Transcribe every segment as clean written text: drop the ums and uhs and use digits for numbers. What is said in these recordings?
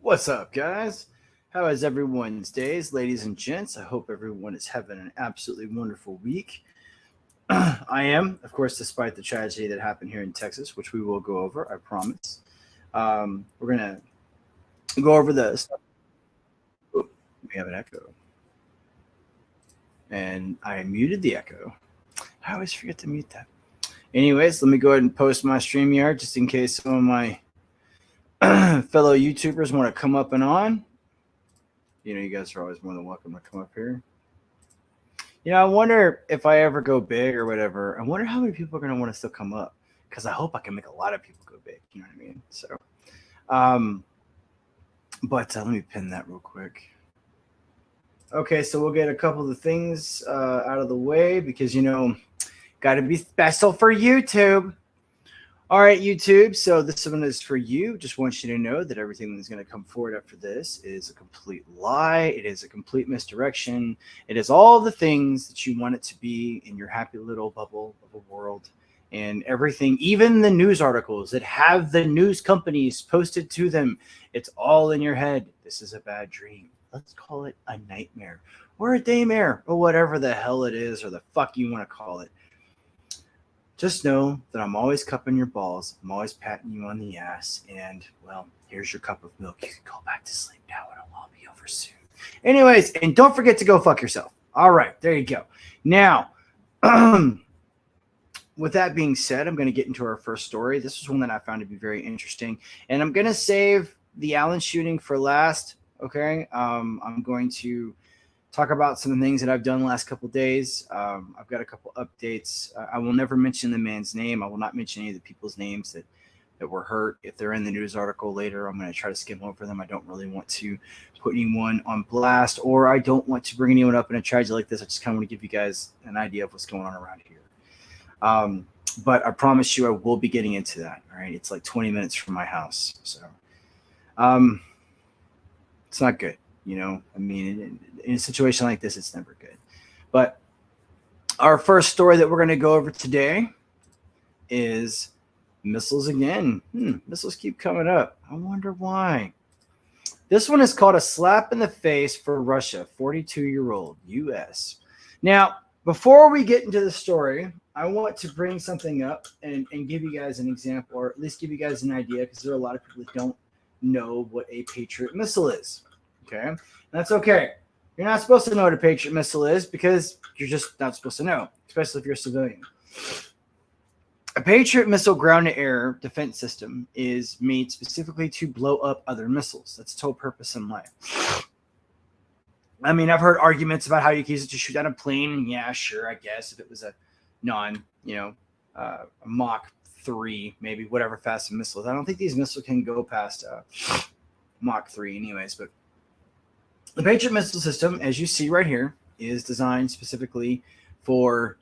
What's up, guys? How is everyone's days, ladies and gents? I hope everyone is having an absolutely wonderful week. I am, of course, despite the tragedy that happened here in Texas, which we will go over, I promise. We're going to go over the stuff. Oh, we have an echo. And I muted the echo. I always forget to mute that. Anyways, let me go ahead and post my StreamYard just in case some of my fellow YouTubers want to come up and on. You know, you guys are always more than welcome to come up here. I wonder if I ever go big or whatever, I wonder how many people are going to want to still come up, because I hope I can make a lot of people go big. You know what I mean? So, but let me pin that real quick. Okay, so we'll get a couple of the things out of the way because, got to be special for YouTube. All right, YouTube. So this one is for you. Just want you to know that everything that's going to come forward after this is a complete lie. It is a complete misdirection. It is all the things that you want it to be in your happy little bubble of a world. And everything, even the news articles that have the news companies posted to them, it's all in your head. This is a bad dream. Let's call it a nightmare or a daymare or whatever the hell it is or the fuck you want to call it. Just know that I'm always cupping your balls. I'm always patting you on the ass. And, well, here's your cup of milk. You can go back to sleep now. It'll all be over soon. Anyways, and don't forget to go fuck yourself. All right, there you go. Now, with that being said, I'm going to get into our first story. This was one that I found to be very interesting. And I'm going to save the Allen shooting for last, okay? I'm going to talk about some things that I've done the last couple of days. I've got a couple updates. I will never mention the man's name. I will not mention any of the people's names that were hurt. If they're in the news article later, I'm going to try to skim over them. I don't really want to put anyone on blast, or I don't want to bring anyone up in a tragedy like this. I just kind of want to give you guys an idea of what's going on around here. But I promise you I will be getting into that. All right. It's like 20 minutes from my house. So it's not good. I mean, in a situation like this, it's never good. But our first story that we're going to go over today is missiles again. Missiles keep coming up. I wonder why. This one is called a slap in the face for Russia, 42-year-old U.S. Now, before we get into the story, I want to bring something up and give you guys an example, or at least give you guys an idea, because there are a lot of people that don't know what a Patriot missile is. Okay, and that's okay. You're not supposed to know what a Patriot missile is because you're just not supposed to know, especially if you're a civilian. A Patriot missile ground-to-air defense system is made specifically to blow up other missiles. That's its whole purpose in life. I mean, I've heard arguments about how you can use it to shoot down a plane. And yeah, sure, I guess if it was a Mach 3, maybe whatever fast missiles. I don't think these missiles can go past Mach 3 anyways, but the Patriot missile system, as you see right here, is designed specifically for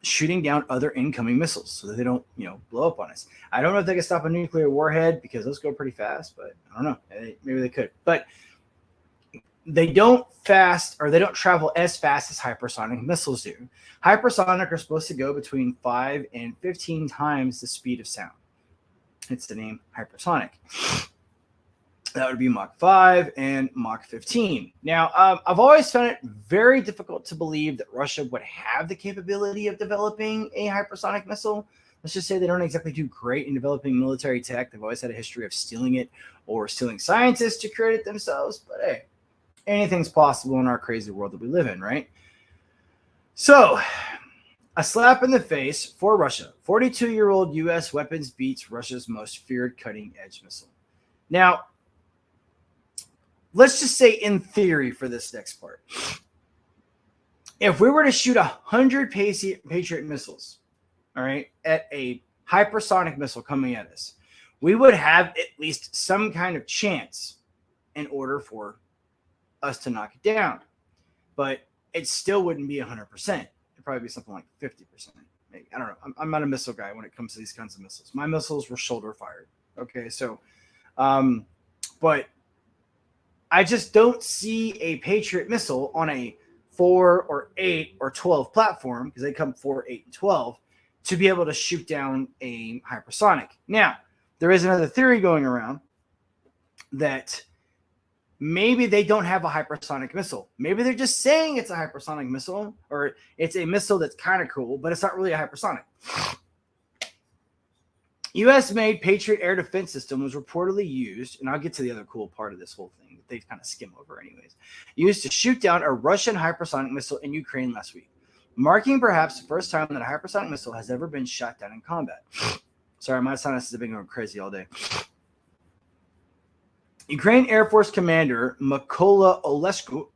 shooting down other incoming missiles so that they don't, blow up on us. I don't know if they can stop a nuclear warhead because those go pretty fast, but I don't know. Maybe they could. But they don't travel as fast as hypersonic missiles do. Hypersonic are supposed to go between 5 and 15 times the speed of sound. It's the name hypersonic. That would be Mach 5 and Mach 15. Now, I've always found it very difficult to believe that Russia would have the capability of developing a hypersonic missile. Let's just say they don't exactly do great in developing military tech. They've always had a history of stealing it or stealing scientists to create it themselves. But hey, anything's possible in our crazy world that we live in, right? So, a slap in the face for Russia. 42-year-old U.S. weapons beats Russia's most feared cutting-edge missile. Now, let's just say in theory for this next part, if we were to shoot 100 Patriot missiles, all right, at a hypersonic missile coming at us, we would have at least some kind of chance in order for us to knock it down. But it still wouldn't be 100%. It'd probably be something like 50%. Maybe. I don't know. I'm not a missile guy when it comes to these kinds of missiles. My missiles were shoulder fired. Okay, so, but I just don't see a Patriot missile on a 4 or 8 or 12 platform, because they come 4, 8, and 12, to be able to shoot down a hypersonic. Now, there is another theory going around that maybe they don't have a hypersonic missile. Maybe they're just saying it's a hypersonic missile, or it's a missile that's kind of cool, but it's not really a hypersonic. U.S.-made Patriot air defense system was reportedly used, and I'll get to the other cool part of this whole thing that they kind of skim over anyways, used to shoot down a Russian hypersonic missile in Ukraine last week, marking perhaps the first time that a hypersonic missile has ever been shot down in combat. Sorry, my sinus has been going crazy all day. Ukraine Air Force Commander Mykola Oleshchuk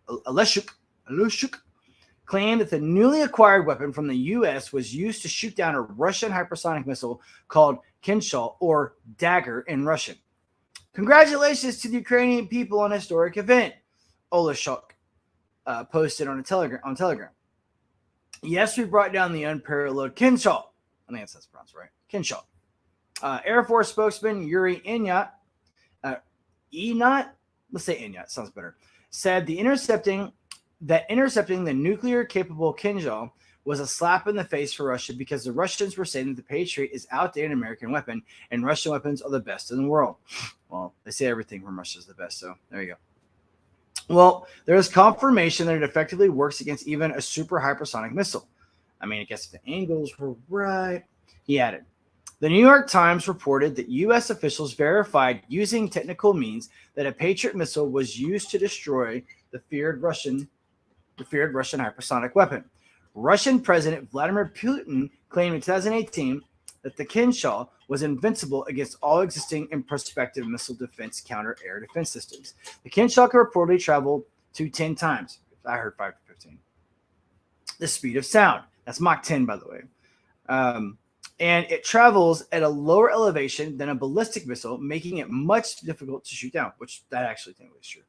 claimed that the newly acquired weapon from the U.S. was used to shoot down a Russian hypersonic missile called Kinzhal, or Dagger in Russian. Congratulations to the Ukrainian people on a historic event, Oleshchuk posted on Telegram. Yes, we brought down the unparalleled Kinzhal. I think that's pronounced right. Kinzhal. Air Force spokesman Yuri Inyat, let's say Inyat, sounds better, said intercepting the nuclear-capable Kinzhal was a slap in the face for Russia because the Russians were saying that the Patriot is outdated American weapon and Russian weapons are the best in the world. Well, they say everything from Russia is the best, so there you go. Well, there is confirmation that it effectively works against even a super hypersonic missile. I mean, I guess if the angles were right, he added. The New York Times reported that U.S. officials verified using technical means that a Patriot missile was used to destroy the feared Russian hypersonic weapon. Russian President Vladimir Putin claimed in 2018 that the Kinzhal was invincible against all existing and prospective missile defense counter-air defense systems. The Kinzhal can reportedly travel to 10 times. I heard 5 to 15. The speed of sound. That's Mach 10, by the way. And it travels at a lower elevation than a ballistic missile, making it much difficult to shoot down, which that actually technically is true.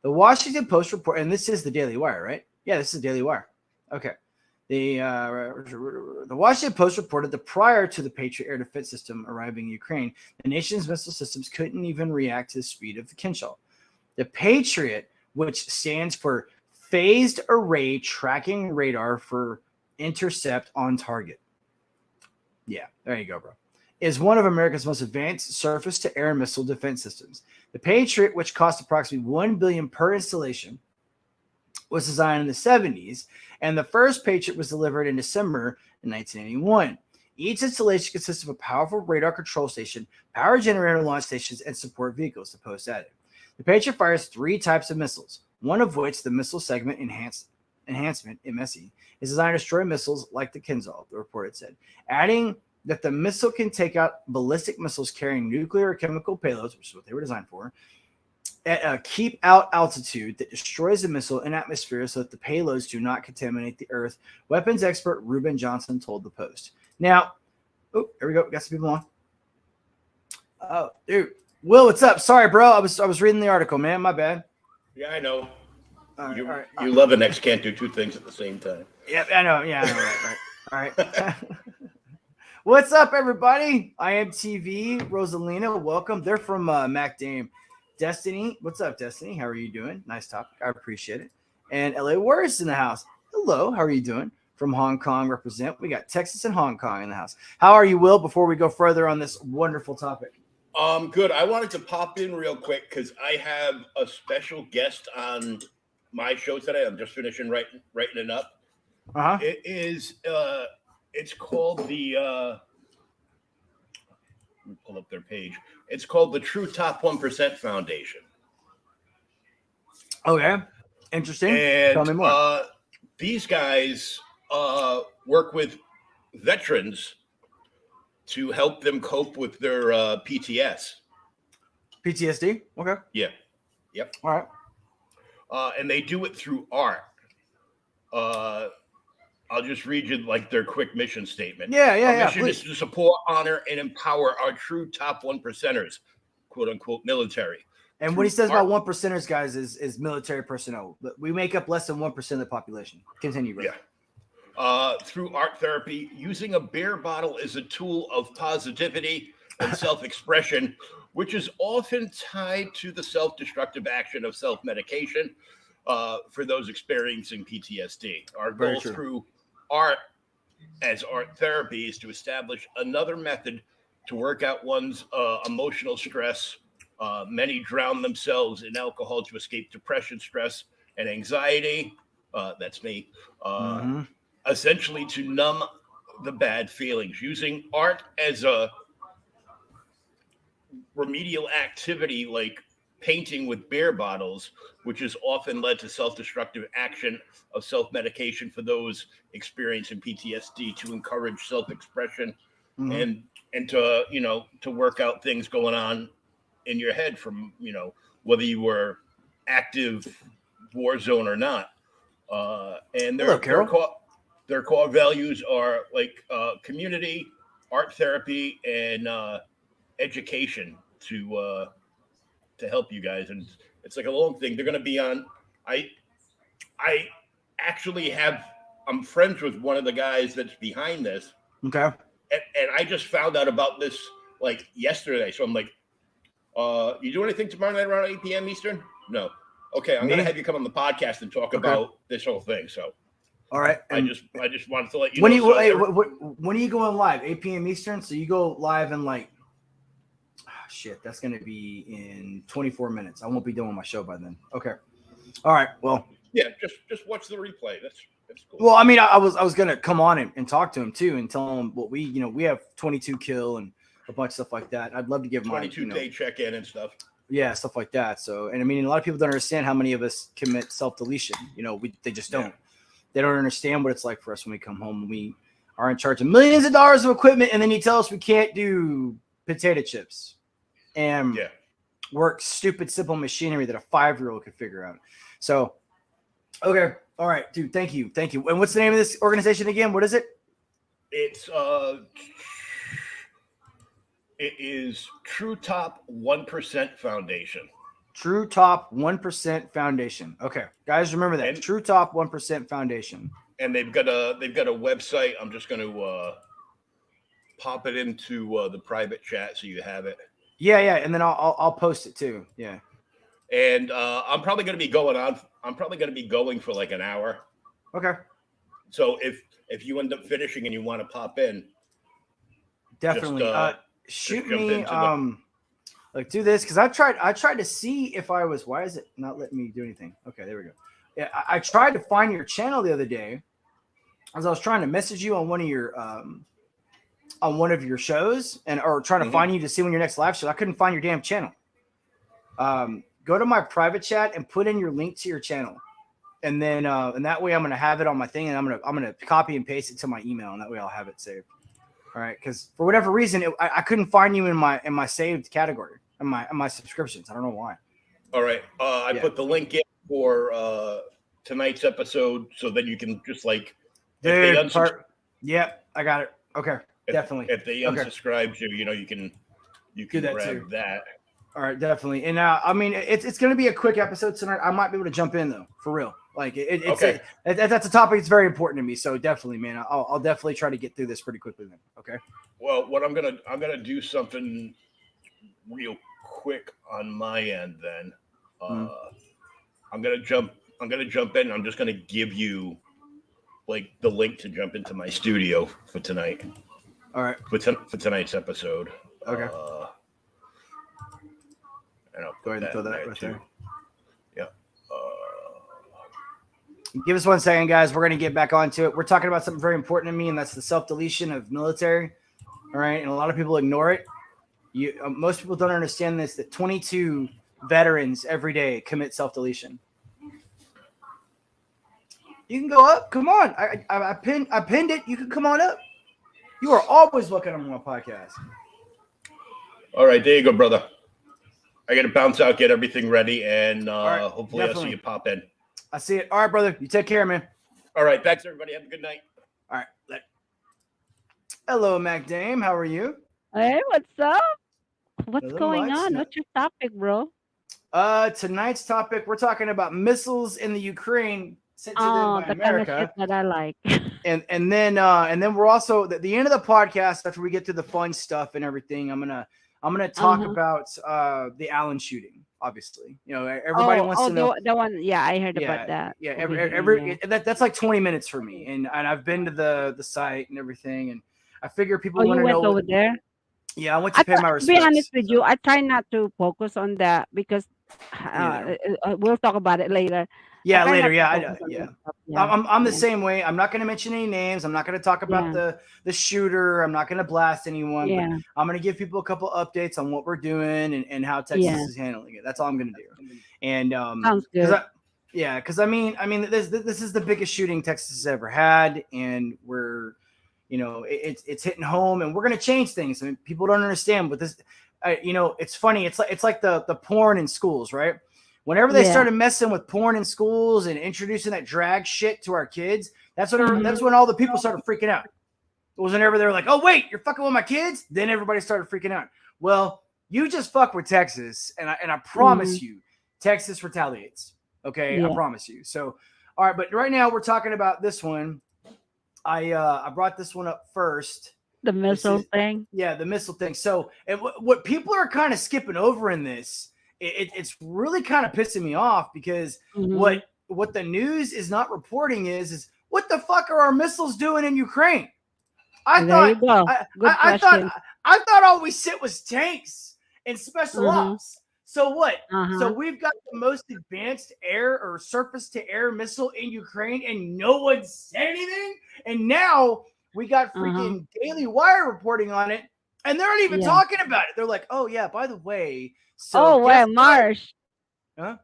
The Washington Post report, and this is the Daily Wire, right? Yeah, this is the Daily Wire. Okay. The Washington Post reported that prior to the Patriot air defense system arriving in Ukraine, the nation's missile systems couldn't even react to the speed of the Kinzhal. The Patriot, which stands for Phased Array Tracking Radar for Intercept on Target. Yeah, there you go, bro. Is one of America's most advanced surface-to-air missile defense systems. The Patriot, which cost approximately $1 billion per installation, was designed in the 70s, and the first Patriot was delivered in December in 1981. Each installation consists of a powerful radar control station, power generator launch stations, and support vehicles, the Post added. The Patriot fires 3 types of missiles, one of which, the Missile Segment Enhancement, MSE, is designed to destroy missiles like the Kinzhal, the report said, adding that the missile can take out ballistic missiles carrying nuclear or chemical payloads, which is what they were designed for, at a keep-out altitude that destroys the missile in atmosphere so that the payloads do not contaminate the Earth, weapons expert Reuben Johnson told the Post. Now, here we go. We got some people on. Oh, dude. Will, what's up? Sorry, bro. I was reading the article, man. My bad. Yeah, I know. You love an X can't do 2 things at the same time. Yep, I know. Yeah, I know. Right. All right. What's up, everybody? I am TV. Rosalina, welcome. They're from Mac Dame. Destiny, what's up, Destiny? How are you doing? Nice topic. I appreciate it. And LA Warriors in the house. Hello, how are you doing? From Hong Kong represent. We got Texas and Hong Kong in the house. How are you, Will, before we go further on this wonderful topic? Good. I wanted to pop in real quick because I have a special guest on my show today. I'm just finishing writing it up. Uh-huh. It is it's called the let me pull up their page. It's called the True Top 1% Foundation. Okay. Interesting. And tell me more. These guys work with veterans to help them cope with their PTSD. Okay. Yeah. Yep. All right. And they do it through art. I'll just read you like their quick mission statement. Our mission is to support, honor, and empower our true top 1%ers, quote unquote, military. And what he says about 1%ers, guys, is military personnel. We make up less than 1% of the population. Continue, bro. Yeah. Through art therapy, using a beer bottle is a tool of positivity and self-expression, which is often tied to the self-destructive action of self-medication for those experiencing PTSD. Our goal through art as art therapy is to establish another method to work out one's emotional stress Many drown themselves in alcohol to escape depression, stress, and anxiety. That's me. Essentially to numb the bad feelings, using art as a remedial activity like painting with beer bottles, which has often led to self-destructive action of self-medication for those experiencing PTSD, to encourage self-expression and to, you know, to work out things going on in your head from, you know, whether you were active war zone or not. And their core values are like community, art therapy, and education to help you guys. And it's like a long thing. They're going to be on. I actually I'm friends with one of the guys that's behind this. Okay. And I just found out about this like yesterday. So I'm like, you do anything tomorrow night around 8 p.m. Eastern? No. Okay, I'm gonna have you come on the podcast and talk about this whole thing. So, all right. I just wanted to let you when know. When are you going live? 8 p.m. Eastern. So you go live in like, shit. That's gonna be in 24 minutes. I won't be doing my show by then. Okay. All right. Well. Yeah. Just watch the replay. That's cool. Well, I mean, I was gonna come on and talk to him too and tell him what we have 22 kill and a bunch of stuff like that. I'd love to give him 22-day check-in and stuff. Yeah, stuff like that. So, and I mean, a lot of people don't understand how many of us commit self-deletion. You know, they just don't. Yeah. They don't understand what it's like for us when we come home. We are in charge of millions of dollars of equipment, and then you tell us we can't do potato chips and work stupid, simple machinery that a 5-year-old could figure out. So, okay. All right, dude. Thank you. And what's the name of this organization again? What is it? It is True Top 1% Foundation. True Top 1% Foundation. Okay, guys, remember that. True Top 1% Foundation. And they've got a website. I'm just going to pop it into the private chat so you have it. Yeah, and then I'll post it too. Yeah. And I'm probably going to be going on. I'm probably going to be going for like an hour. Okay. So if you end up finishing and you want to pop in, definitely shoot me. Like do this because I tried to see if I was. Why is it not letting me do anything? Okay, there we go. Yeah, I tried to find your channel the other day as I was trying to message you on one of your shows or trying to find you to see when your next live show. I couldn't find your damn channel. Go to my private chat and put in your link to your channel. And then and that way I'm going to have it on my thing and I'm going to copy and paste it to my email and that way I'll have it saved. All right, cuz for whatever reason I couldn't find you in my saved category in my subscriptions. I don't know why. All right. I put the link in for tonight's episode so that you can just like Yep, I got it. Okay. Definitely. If they unsubscribe you, you know, you can grab that. All right, definitely. And I mean, it's going to be a quick episode tonight. I might be able to jump in though, for real. Like that's a topic that's very important to me. So definitely, man, I'll definitely try to get through this pretty quickly then. Okay. Well, what I'm gonna do something real quick on my end. Then I'm gonna jump in. I'm just gonna give you like the link to jump into my studio for tonight. All right. For tonight's episode. Okay. And I'll go ahead and throw that right there. Yeah. Give us 1 second, guys. We're going to get back onto it. We're talking about something very important to me, and that's the self-deletion of military. All right. And a lot of people ignore it. Most people don't understand this, that 22 veterans every day commit self-deletion. You can go up. Come on. I pinned it. You can come on up. You are always welcome on my podcast. All right. There you go, brother. I got to bounce out, get everything ready, and hopefully I'll see you pop in. I see it. All right, brother. You take care, man. All right. Thanks, everybody. Have a good night. All right. Hello, Mac Dame. How are you? Hey, what's up? What's going on? What's your topic, bro? Tonight's topic, we're talking about missiles in the Ukraine sent to them by America. Kind of shit that I like. and then we're also at the end of the podcast, after we get to the fun stuff and everything, I'm gonna talk about the Allen shooting. Obviously, you know, everybody wants to know the one. Yeah, I heard about that. Yeah, that's like 20 minutes for me, and I've been to the site and everything, and I figure people want to know. You went over there? Yeah, I went I to pay thought, my to be honest respects. with you, So I try not to focus on that because me neither. we'll talk about it later. I Yeah, try later. not to Yeah, focus on yeah. that stuff. Yeah, I'm the yeah, same way. I'm not going to mention any names. I'm not going to talk about yeah, the shooter. I'm not going to blast anyone, but yeah, I'm going to give people a couple updates on what we're doing and how Texas yeah. is handling it. That's all I'm going to do. And Sounds because good. because I mean, this is the biggest shooting Texas has ever had, and we're, it's hitting home, and we're going to change things. I mean, people don't understand, but this, it's funny. It's like the porn in schools, right? Whenever they Yeah. started messing with porn in schools and introducing that drag shit to our kids, Mm-hmm. that's when all the people started freaking out. It was whenever they were like, "Oh wait, you're fucking with my kids," then everybody started freaking out. Well, you just fuck with Texas, and I Mm-hmm. promise you, Texas retaliates. Okay, I Yeah. promise you. So, all right, but right now we're talking about this one. I brought this one up first. The This missile is thing. yeah, the missile thing. So, and what people are kind of skipping over in this, it's really kind of pissing me off because Mm-hmm. what the news is not reporting is what the fuck are our missiles doing in Ukraine? I There thought you go. I, Good I, I thought question. I thought all we sent was tanks and special Uh-huh. ops. So what? So Uh-huh. we've got the most advanced air or surface to air missile in Ukraine, and no one said anything. And now we got Uh-huh. freaking Daily Wire reporting on it, and they're not even Yeah. talking about it. They're like, "Oh yeah, by the way, so Oh, guess well, what? Mars. Huh?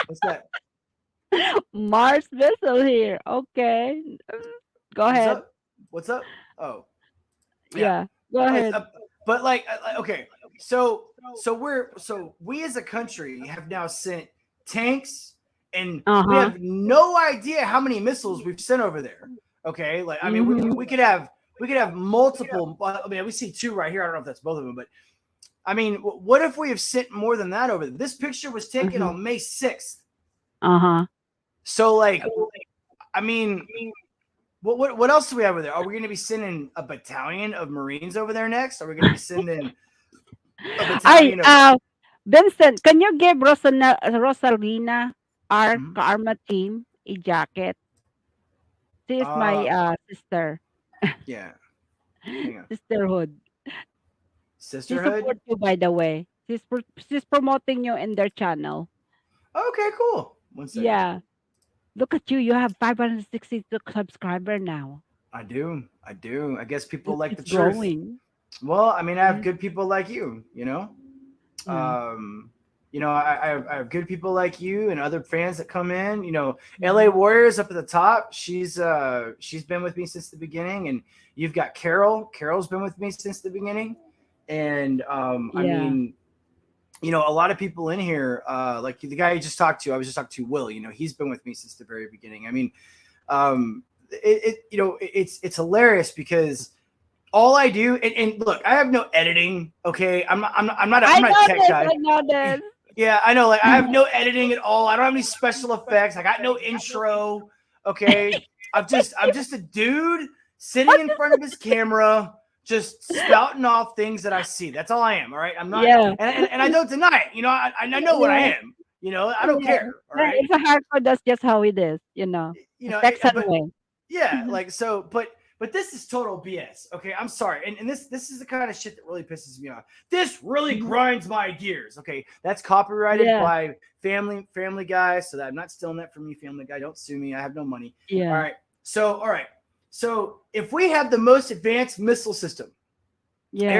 What's that? Mars missile here. Okay. Go What's ahead. up? What's up? Oh yeah, Yeah. Go ahead. but okay, so we as a country have now sent tanks, and we Uh-huh. have no idea how many missiles we've sent over there. Okay, like I mean, Mm-hmm. we could have multiple. I mean, we see two right here. I don't know if that's both of them, but I mean, what if we have sent more than that over there? This picture was taken Mm-hmm. on May 6th. Uh-huh. So like, I mean, what else do we have over there? Are we going to be sending a battalion of Marines over there next? Are we going to be sending a I battalion of? Vincent, can you give Rosalina, our Mhm. Karma team, a jacket? She is my Uh, sister. yeah. Hang on. Sisterhood. She Sisterhood. supports you, by the way. She's promoting you in their channel. Okay, cool. One second. Yeah. Look at you. You have 562 subscriber now. I do. I do. I guess people like It's the truth. growing. Well, I mean, I have Mhm. good people like you. Yeah. Um, I have good people like you and other fans that come in. LA Mhm. Warriors up at the top. She's been with me since the beginning, and you've got Carol. Carol's been with me since the beginning, and I Yeah. mean, a lot of people in here, like the guy you just talked to. I was just talking to Will. He's been with me since the very beginning. I mean, it's hilarious because all I do, and look, I have no editing. Okay, I'm I not a know tech this. guy. I know this. Yeah, I know. Like, I have no editing at all. I don't have any special effects. I got no intro. Okay, I'm just a dude sitting What? in front of his camera, just spouting off things that I see. That's all I am. All right, I'm not, Yeah. and I don't deny it. I know what I Yeah. am. I don't Yeah. care. All Yeah, right, it's a hardcore. That's just how it is. Texan but way. yeah, like so, but this is total BS. Okay, I'm sorry, and this is the kind of shit that really pisses me off. This really Mhm. grinds my gears. Okay, that's copyrighted Yeah. by Family Guy, so that I'm not stealing that from you, Family Guy. Don't sue me. I have no money. Yeah. All right. So if we have the most advanced missile system, Yeah.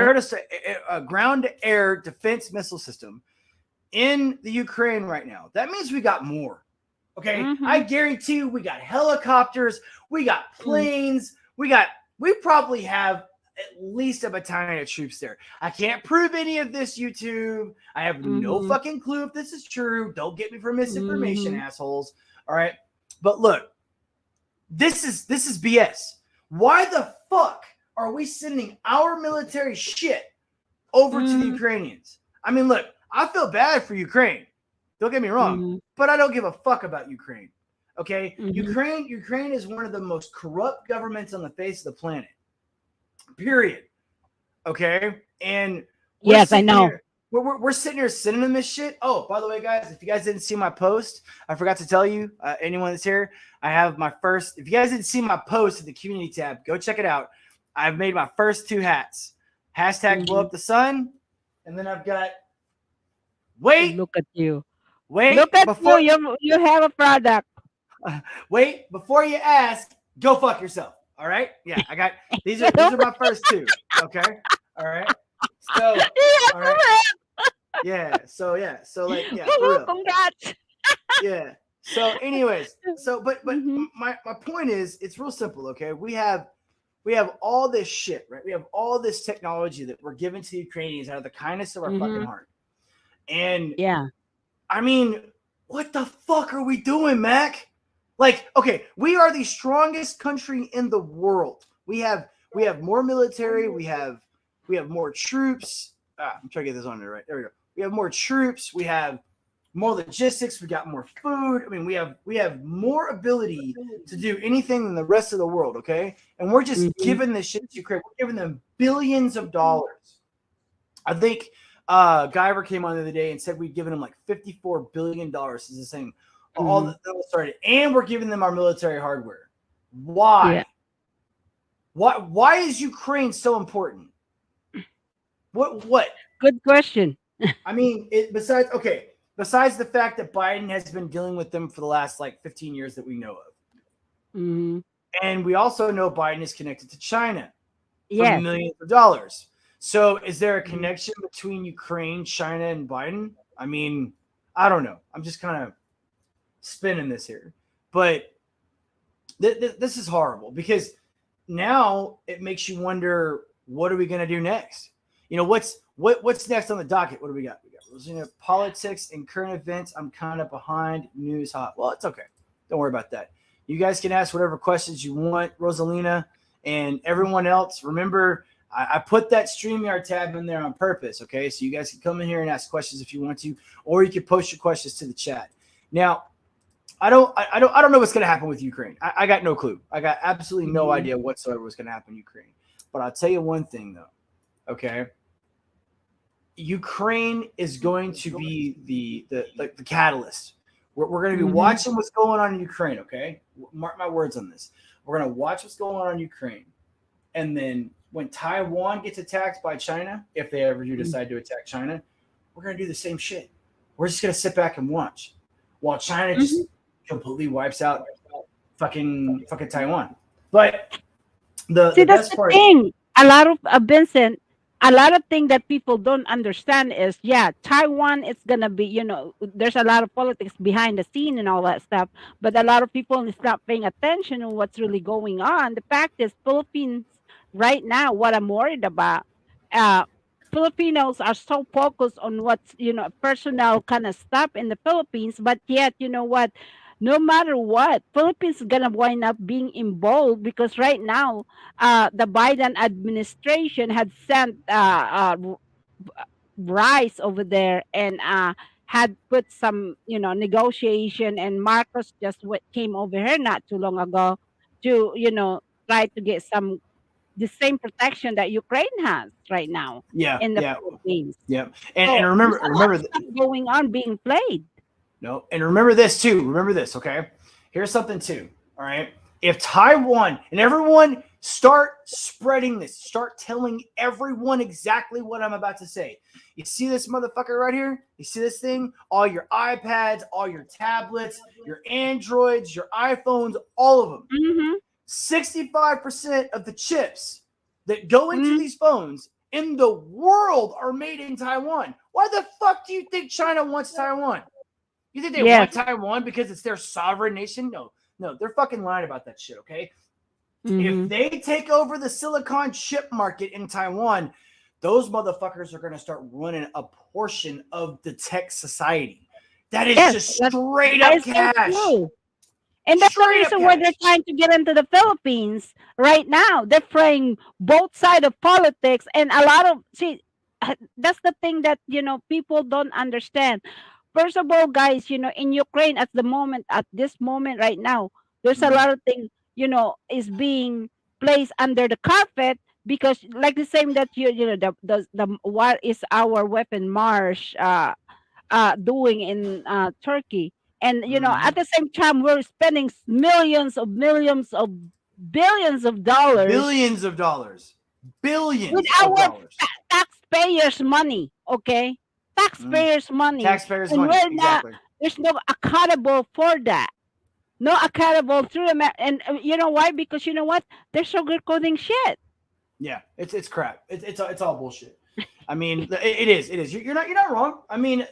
ground to air defense missile system in the Ukraine right now, that means we got more. Okay, I Mhm. guarantee you, we got helicopters, we got Mm. planes, we probably have at least a battalion of troops there. I can't prove any of this, YouTube. I have no Mhm. fucking clue if this is true. Don't get me for misinformation, Mhm. assholes. All right, but look, this is BS. Why the fuck are we sending our military shit over to the Mhm. Ukrainians? I mean, look, I feel bad for Ukraine. Don't get me wrong, Mhm. but I don't give a fuck about Ukraine. Okay, Mhm. Ukraine is one of the most corrupt governments on the face of the planet. Period. Okay, and we're Yes, I sitting know. here. We're sitting here sending them this shit. Oh, by the way, guys, if you guys didn't see my post, I forgot to tell you, anyone that's here, I have my first. If you guys didn't see my post in the community tab, go check it out. I've made my first 2 hats. hashtag blow Mhm. up the sun, and then I've got wait, Look at you. wait Look at you. before You have a product. wait before you ask, go fuck yourself. All right, yeah, I got these are my first two. Okay, all right, so all right, so like yeah, for Woohoo, real. congrats. Yeah. So, anyways, but Mm-hmm. my point is, it's real simple. Okay, we have all this shit, right? We have all this technology that we're giving to the Ukrainians out of the kindness of our fucking Mm-hmm. heart. And Yeah. I mean, what the fuck are we doing, Mac? Like, okay, we are the strongest country in the world. We have more military. We have more troops. I'm trying to get this on there right. There we go. We have more troops. We have more logistics. We got more food. I mean, we have more ability to do anything than the rest of the world. Okay, and we're just Mm-hmm. giving this shit to Ukraine. We're giving them billions of dollars. I think Guyver came on the other day and said we'd given him like $54 billion. Is the same. All Mm-hmm. that started, and we're giving them our military hardware. Why? Yeah. Why is Ukraine so important? What? Good question. I mean, besides the fact that Biden has been dealing with them for the last like 15 years that we know of, Mm-hmm. and we also know Biden is connected to China for Yes. millions of dollars. So, is there a Mhm. connection between Ukraine, China, and Biden? I mean, I don't know. I'm just kind of spinning this here, but this is horrible because now it makes you wonder, what are we going to do next? What's next on the docket? What do we got? Politics and current events. I'm kind of behind. News hot. Well, it's okay. Don't worry about that. You guys can ask whatever questions you want, Rosalina, and everyone else. Remember, I put that StreamYard tab in there on purpose. Okay, so you guys can come in here and ask questions if you want to, or you can post your questions to the chat. Now, I don't know what's going to happen with Ukraine. I got no clue. I got absolutely no Mhm. idea whatsoever what's going to happen in Ukraine. But I'll tell you one thing though. Okay, Ukraine is going to be the catalyst. We're going to be Mhm. watching what's going on in Ukraine. Okay, mark my words on this. We're going to watch what's going on in Ukraine, and then when Taiwan gets attacked by China, if they ever do Mm. decide to attack China, we're going to do the same shit. We're just going to sit back and watch while China Mhm. just completely wipes out fucking Taiwan. But the See, that's best the part, thing. A lot of Vincent, a lot of thing that people don't understand is, yeah, Taiwan is gonna be, there's a lot of politics behind the scene and all that stuff, but a lot of people is not paying attention to what's really going on. The fact is, Philippines right now, what I'm worried about, uh, Filipinos are so focused on what's, personal kind of stuff in the Philippines, but yet, you know what? No matter what, Philippines is gonna wind up being involved because right now the Biden administration had sent Rice over there and had put some, negotiation, and Marcos just came over here not too long ago to, try to get the same protection that Ukraine has right now yeah, in the yeah, Philippines. yeah. And So there's remember a lot of remember stuff going on being played. no, and remember this too. Remember this, okay? Here's something too. All right. If Taiwan and everyone start spreading this, start telling everyone exactly what I'm about to say. You see this motherfucker right here? You see this thing? All your iPads, all your tablets, your Androids, your iPhones, all of them. Mm-hmm. 65% of the chips that go into Mm-hmm. these phones in the world are made in Taiwan. Why the fuck do you think China wants Taiwan? You think they want Yes. Taiwan because it's their sovereign nation? No, they're fucking lying about that shit, okay? If Mm-hmm. they take over the silicon chip market in Taiwan, those motherfuckers are going to start running a portion of the tech society. That is Yes. just straight That up is so cash. true. And that's the Straight up reason why they're cash. trying to get into the Philippines right now. They're playing both sides of politics, and a lot of see. That's the thing that people don't understand. First of all, guys, in Ukraine at this moment right now, there's a Mhm. lot of things is being placed under the carpet because, like the same that the what is our weapon Mars doing in Turkey. And Mhm. at the same time, we're spending millions of billions of dollars. Billions of dollars. billions with of our dollars. taxpayers' money, okay? Taxpayers' money. Taxpayers' And money, we're not, exactly. there's no accountable for that. No accountable through and you know why? Because you know what? They're sugarcoating shit. Yeah, it's crap. It's all bullshit. I mean, it is. You're not wrong. I mean,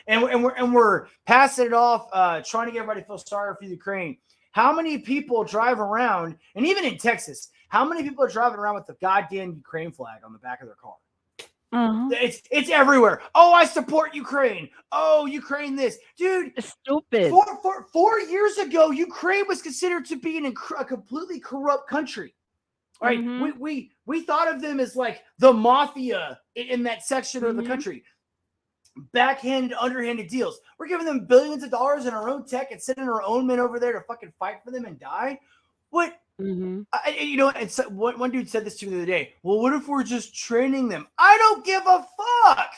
we're passing it off, trying to get everybody to feel sorry for Ukraine. How many people drive around, and even in Texas, how many people are driving around with the goddamn Ukraine flag on the back of their car? Uh-huh. It's everywhere. Oh, I support Ukraine. Oh, Ukraine this. Dude, Stupid. 4 years ago, Ukraine was considered to be a completely corrupt country. All right, we thought of them as like the mafia in that section of the country. Backhanded, underhanded deals. We're giving them billions of dollars in our own tech and sending our own men over there to fucking fight for them and die. What? And so one dude said this to me the other day. Well, what if we're just training them? I don't give a fuck.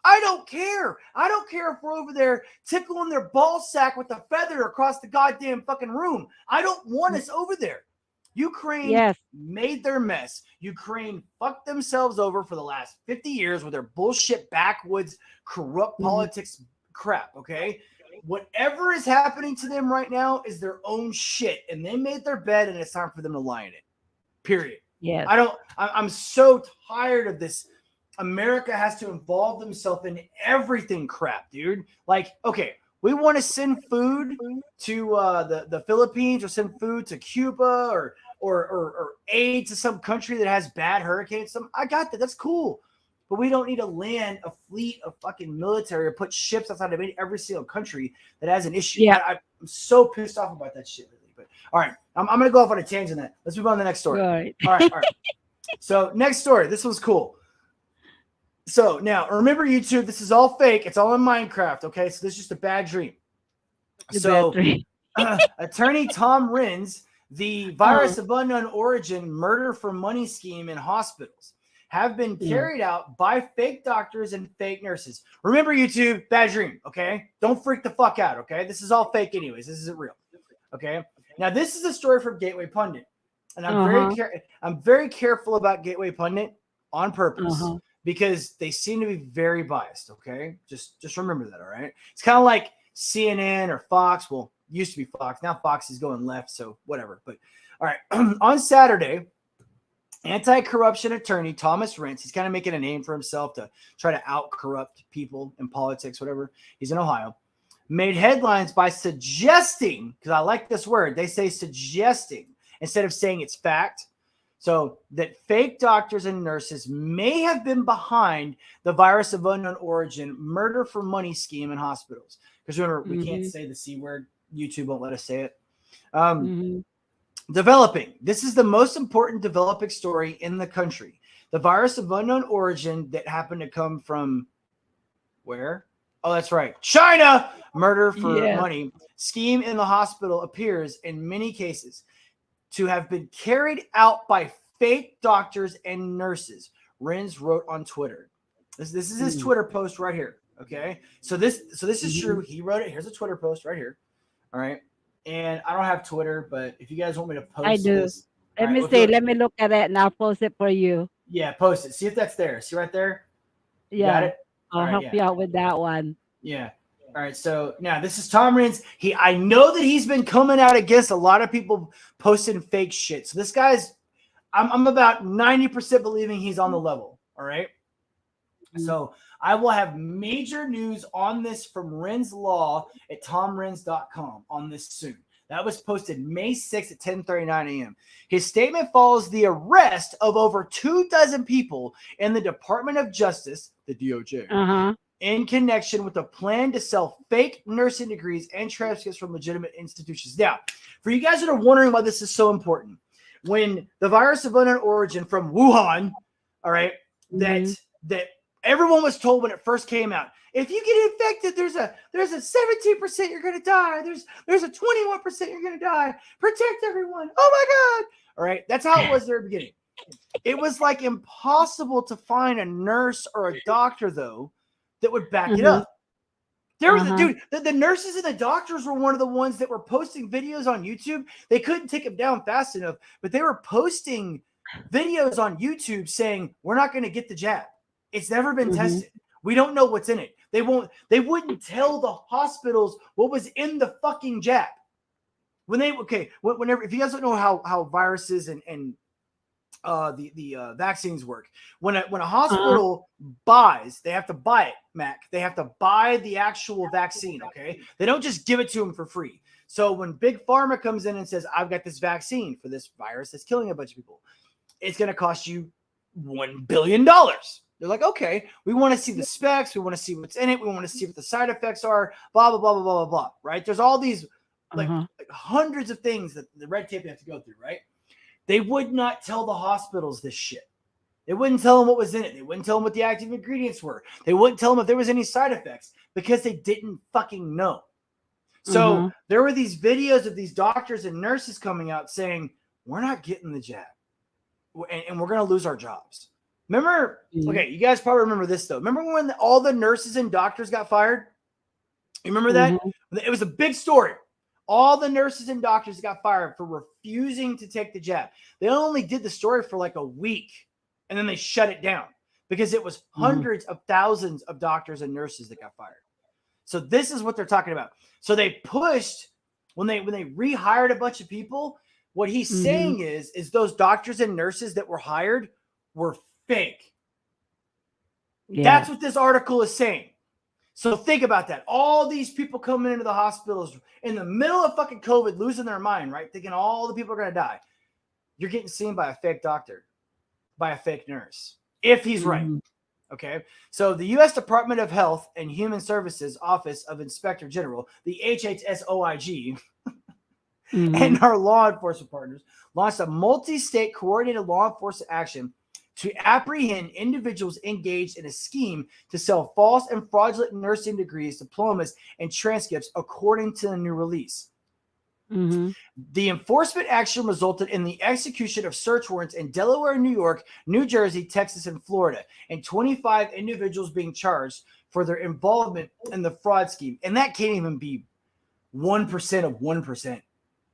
I don't care. I don't care if we're over there tickling their ball sack with a feather across the goddamn fucking room. I don't want us over there. Ukraine made their mess. Ukraine fucked themselves over for the last 50 years with their bullshit backwoods corrupt politics crap, okay? Whatever is happening to them right now is their own shit, and they made their bed, and it's time for them to lie in it. Period. Yeah. I'm so tired of this. America has to involve themselves in everything crap, dude. Like, okay, we want to send food to the Philippines or send food to Cuba or aid to some country that has bad hurricanes. I got that. That's cool. But we don't need to land a fleet of fucking military or put ships outside of every single country that has an issue. Yeah. I'm so pissed off about that shit lately. But all right, I'm going to go off on a tangent on that. Let's move on to the next story. Right. All right. So next story. This one's cool. So now, remember, YouTube, this is all fake. It's all in Minecraft, okay? So this is just a bad dream. Attorney Tom Renz, the virus of unknown origin murder for money scheme in hospitals have been carried out by fake doctors and fake nurses. Remember, YouTube, bad dream, okay? Don't freak the fuck out, okay? This is all fake anyways. This isn't real, okay? Now, this is a story from Gateway Pundit, and I'm very careful about Gateway Pundit on purpose. Because they seem to be very biased, okay? Just remember that, all right? It's kind of like CNN or Fox. Well, used to be Fox. Now Fox is going left, so whatever. But, all right. On Saturday, anti-corruption attorney Thomas Renz, he's kind of making a name for himself to try to out-corrupt people in politics, whatever. He's in Ohio. Made headlines by suggesting, because I like this word, they say suggesting instead of saying it's fact. So that fake doctors and nurses may have been behind the virus of unknown origin murder for money scheme in hospitals. Because remember, we can't say the C word. YouTube won't let us say it. Developing. This is the most important developing story in the country. The virus of unknown origin that happened to come from where? Oh, that's right. China. Murder for money scheme in the hospital appears in many cases to have been carried out by fake doctors and nurses, Renz wrote on Twitter. This is his Twitter post right here. Okay, so this is true. He wrote it. Here's a Twitter post right here. All right, and I don't have Twitter, but if you guys want me to post, I do. this, let me see. Let me look at it, and I'll post it for you. Yeah, post it. See if that's there. See right there. Yeah, got it. I'll help you out with that one. Yeah. All right, so now this is Tom Renz. I know that he's been coming out against a lot of people posting fake shit. So this guy's, I'm about 90% believing he's on the level. All right. So I will have major news on this from Renz Law at tomrenz.com on this soon. That was posted May 6th at 10:39 a.m. His statement follows the arrest of over 24 people in the Department of Justice, the DOJ, in connection with a plan to sell fake nursing degrees and transcripts from legitimate institutions. Now, for you guys that are wondering why this is so important, when the virus of unknown origin from Wuhan, all right, that everyone was told when it first came out, if you get infected, there's a 17% you're going to die. There's a 21% you're going to die. Protect everyone. Oh my God. All right. That's how it was there at the beginning. It was like impossible to find a nurse or a doctor, though, that would back it up. There was the nurses and the doctors were one of the ones that were posting videos on YouTube. They couldn't take them down fast enough, but they were posting videos on YouTube saying we're not going to get the jab. It's never been Mhm. tested. We don't know what's in it. They wouldn't tell the hospitals what was in the fucking jab. Whenever, if you guys don't know how viruses and the vaccines work, when a hospital buys, they have to buy it, Mac. They have to buy the actual vaccine. Okay, they don't just give it to them for free. So when Big Pharma comes in and says, "I've got this vaccine for this virus that's killing a bunch of people," it's going to cost you $1 billion. They're like, okay, we want to see the specs. We want to see what's in it. We want to see what the side effects are, blah, blah, blah, blah, blah, blah, right? There's all these like hundreds of things that the red tape you have to go through, right? They would not tell the hospitals this shit. They wouldn't tell them what was in it. They wouldn't tell them what the active ingredients were. They wouldn't tell them if there was any side effects because they didn't fucking know. So there were these videos of these doctors and nurses coming out saying, we're not getting the jab and we're going to lose our jobs. Remember, okay, you guys probably remember this though. Remember when all the nurses and doctors got fired? You remember that? It was a big story. All the nurses and doctors got fired for refusing to take the jab. They only did the story for like a week and then they shut it down because it was hundreds of thousands of doctors and nurses that got fired. So this is what they're talking about. So they pushed when they rehired a bunch of people. What he's saying is those doctors and nurses that were hired were fake. Yeah. That's what this article is saying. So think about that. All these people coming into the hospitals in the middle of fucking COVID, losing their mind, right? Thinking all the people are going to die. You're getting seen by a fake doctor, by a fake nurse, if he's right. Okay. So the U.S. Department of Health and Human Services Office of Inspector General, the HHSOIG, and our law enforcement partners launched a multi-state coordinated law enforcement action to apprehend individuals engaged in a scheme to sell false and fraudulent nursing degrees, diplomas, and transcripts, according to the new release. The enforcement action resulted in the execution of search warrants in Delaware, New York, New Jersey, Texas, and Florida, and 25 individuals being charged for their involvement in the fraud scheme. And that can't even be 1% of 1%.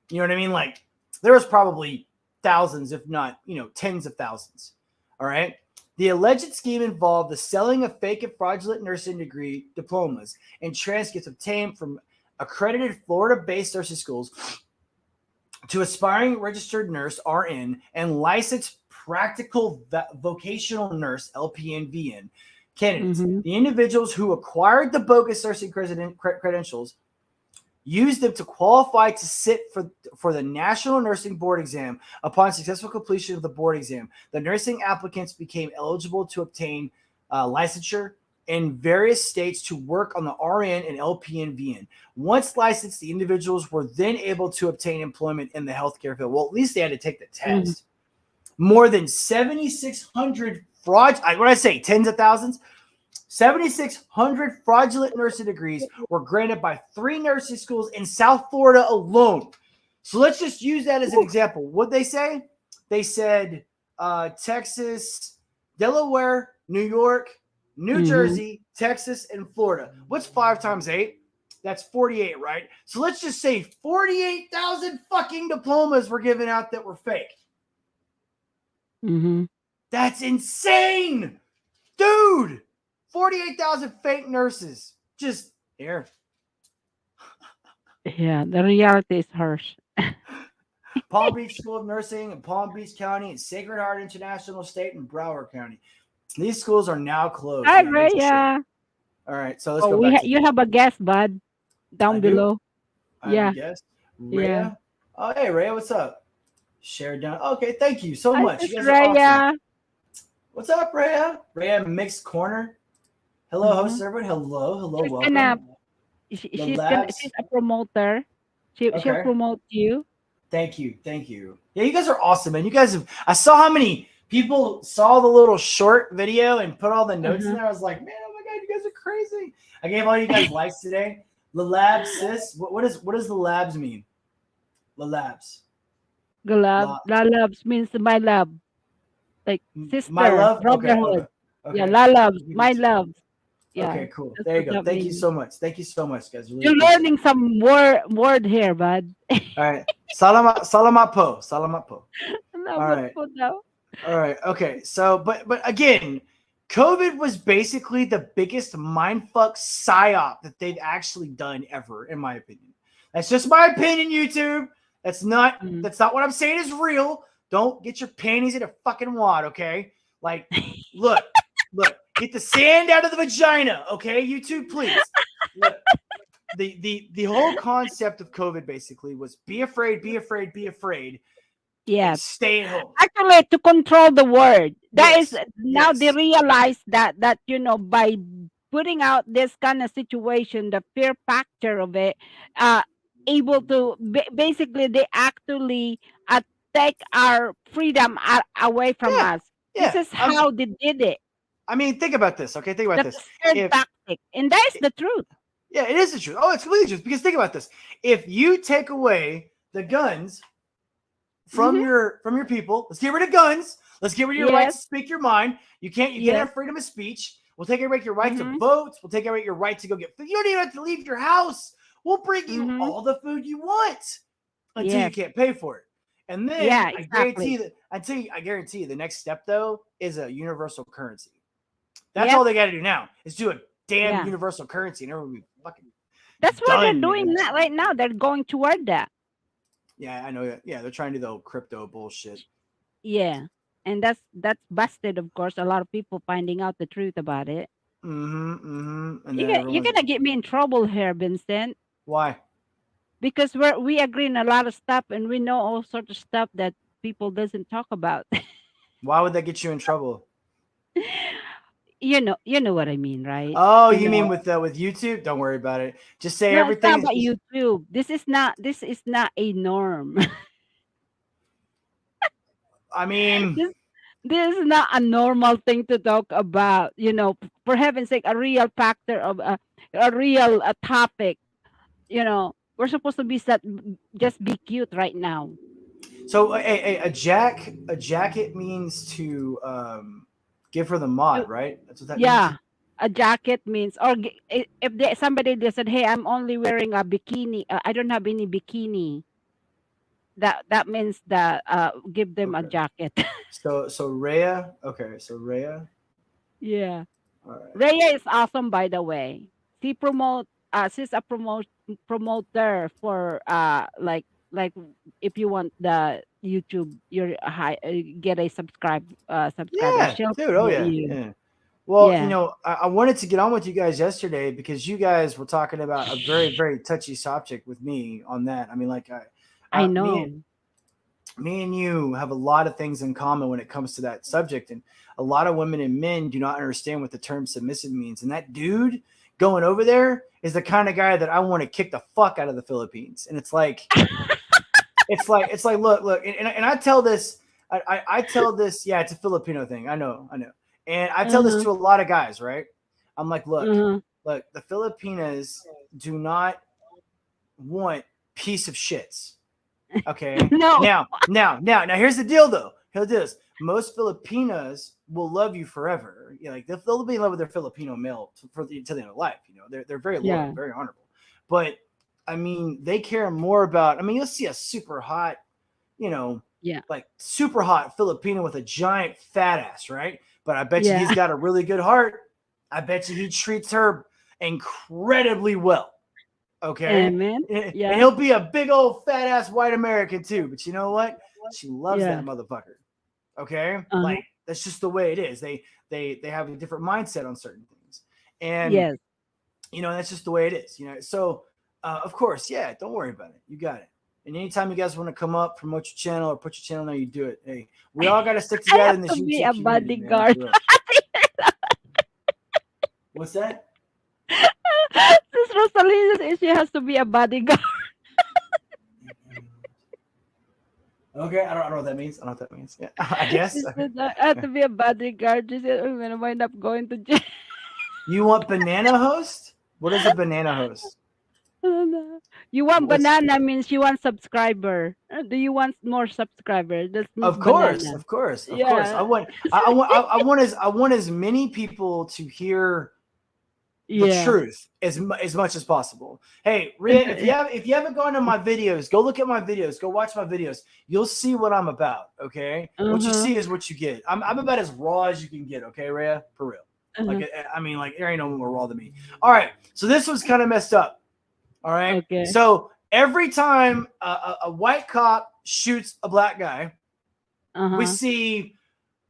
You know what I mean? Like there was probably thousands, if not, tens of thousands. All right. The alleged scheme involved the selling of fake and fraudulent nursing degree diplomas and transcripts obtained from accredited Florida-based nursing schools to aspiring registered nurse RN and licensed practical vocational nurse LPN/VN candidates. The individuals who acquired the bogus nursing credentials used them to qualify to sit for the National Nursing Board exam. Upon successful completion of the board exam, the nursing applicants became eligible to obtain licensure in various states to work on the RN and LPN/VN. Once licensed, the individuals were then able to obtain employment in the healthcare field. Well, at least they had to take the test. More than 7,600 frauds. When I say tens of thousands, 7,600 fraudulent nursing degrees were granted by 3 nursing schools in South Florida alone. So let's just use that as an example. What'd they say? They said Texas, Delaware, New York, New Jersey, Texas, and Florida. What's 5 times 8? That's 48, right? So let's just say 48,000 fucking diplomas were given out that were fake. That's insane, dude. 48,000 fake nurses. Just here. Yeah, the reality is harsh. Palm Beach School of Nursing in Palm Beach County and Sacred Heart International State in Broward County. These schools are now closed. Hi, Rhea. All right, so let's go back to you have a guest, bud, down below. I have a guest. Rhea? Yeah. Oh, hey, Rhea, what's up? Share down. Okay, thank you so much. You guys are awesome. What's up, Rhea? Rhea Mixed Corner. Hello, host everyone. Hello, welcome. She's a promoter. She'll promote you. Thank you. Yeah, you guys are awesome, man. You guys have. I saw how many people saw the little short video and put all the notes in there. I was like, man, oh my god, you guys are crazy. I gave all you guys likes today. The labs, sis. What does the labs mean? The labs. The labs means my love, like sister, my love, brotherhood. Okay. Yeah, la loves, my love. Yeah. Okay, cool. There you go. Thank you so much, guys. Really You're learning some word here, bud. All right. Salamat po. All right. All right. Okay. So, but again, COVID was basically the biggest mindfuck psyop that they've actually done ever, in my opinion. That's just my opinion, YouTube. That's not Mhm. that's not what I'm saying is real. Don't get your panties in a fucking wad, okay? Like, look, look, get the sand out of the vagina, okay? YouTube, please. Look, the whole concept of COVID basically was be afraid, be afraid, be afraid, Yeah. and stay at home. Actually, to control the word. That is Yes, now they yes. realize that by putting out this kind of situation, the fear factor of it, uh, able to basically they actually take our freedom away from Yeah, us. This yeah. is how they did it. I mean, think about this. Okay, think about That's this. a scared If tactic, and that is the truth. yeah, it is the truth. Oh, it's completely truth. Because think about this. If you take away the guns Hmm. from your people, let's get rid of guns. Let's get rid of your right Yes, to speak your mind. You can't yes. have freedom of speech. We'll take away your right to Hmm. vote. We'll take away your right to go get food. You don't even have to leave your house. We'll bring you Hmm. all the food you want until you Yes. can't pay for it. And then Yeah. Exactly. I guarantee you the next step though is a universal currency. That's Yep. all they got to do now is do a damn Yeah. universal currency, and everyone will be fucking That's what they're done, doing man. that right now. They're going toward that. Yeah, I know. Yeah, they're trying to do the whole crypto bullshit. Yeah. And that's busted, of course. A lot of people finding out the truth about it. Mm-hmm. Mm-hmm. And then You're everyone's gonna get me in trouble here, Vincent, why? because we agree on a lot of stuff and we know all sorts of stuff that people doesn't talk about. Why would that get you in trouble? You know what I mean, right? Oh, You you know. mean with YouTube? Don't worry about it. Just say No, it's not everything. about YouTube. This is not a norm. I mean, this this is not a normal thing to talk about. For heaven's sake, a real factor of a real topic. We're supposed to be set, just be cute right now. so a jacket means to give her the mod, To- right? That's what that means. Yeah, a jacket means, or if somebody they said, "Hey, I'm only wearing a bikini. I don't have any bikini." That means that give them a Okay. jacket. So Rhea. Okay. So Rhea. Yeah, All right. Rhea is awesome, by the way. She's a promoter for like if you want the YouTube, get a subscriber. Yeah, She'll dude. Oh promote yeah, you. yeah. Well, Yeah, I wanted to get on with you guys yesterday because you guys were talking about a very, very touchy subject with me on that. I mean, like, I me, know. me and you have a lot of things in common when it comes to that subject, and a lot of women and men do not understand what the term submissive means. And that dude going over there is the kind of guy that I want to kick the fuck out of the Philippines. And it's like look and I tell this I tell this, yeah, it's a Filipino thing, I know, and I tell this Uh-huh, to a lot of guys, right? I'm like, uh-huh. look, the Filipinas do not want piece of shits, okay? No. Now here's the deal though. Here's this: most Filipinas will love you forever. Like they'll be in love with their Filipino male till the end of life. They're very loyal, Yeah, very honorable. But I mean, they care more about. I mean, you'll see a super hot, you know, yeah, like super hot Filipino with a giant fat ass, right? But I bet you he's yeah. got a really good heart. I bet you he treats her incredibly well. Okay. Amen. And Yeah, he'll be a big old fat ass white American too. But you know what? She loves that yeah. motherfucker. Okay. Uh-huh. Like that's just the way it is. They have a different mindset on certain things. And Yes. that's just the way it is. So of course, yeah, don't worry about it. You got it. And anytime you guys want to come up, promote your channel or put your channel there, you do it. Hey, we all got to stick I together have in this to be YouTube a community, man. bodyguard. For real. What's that? Sis Rosalina says she has to be a bodyguard. Okay, I don't know what that means. I don't know what that means. Yeah, I guess. She said, I have to be a bodyguard. She said, I'm gonna wind up going to jail. You want banana host? What is a banana host? You want What's banana means you want subscriber. Do you want more subscriber? That means Of course, banana. of course, of course. I Yeah. want I want as many people to hear the Yeah. truth as much as possible. Hey, Rhea, if you haven't gone to my videos, go look at my videos, go watch my videos. You'll see what I'm about. Okay, what you see is what you get. I'm about as raw as you can get. Okay, Rhea, for real. Like, I mean, like, there ain't no more raw than me. All right, so this was kind of messed up. All right, Okay. so every time a white cop shoots a black guy, we see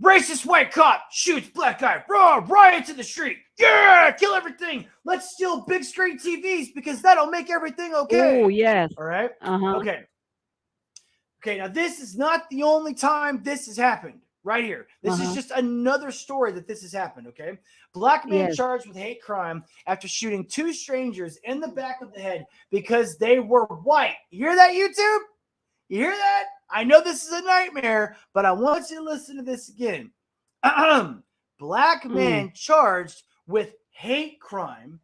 racist white cop shoots black guy. Raw, riots in the street. Yeah, kill everything. Let's steal big screen TVs because that'll make everything okay. Oh, yes. All right. Okay. Okay. Now this is not the only time this has happened. Right here. This is just another story that this has happened. Okay. Black man charged with hate crime after shooting 2 strangers in the back of the head because they were white. You hear that, YouTube? You hear that? I know this is a nightmare, but I want you to listen to this again. Black man charged with hate crime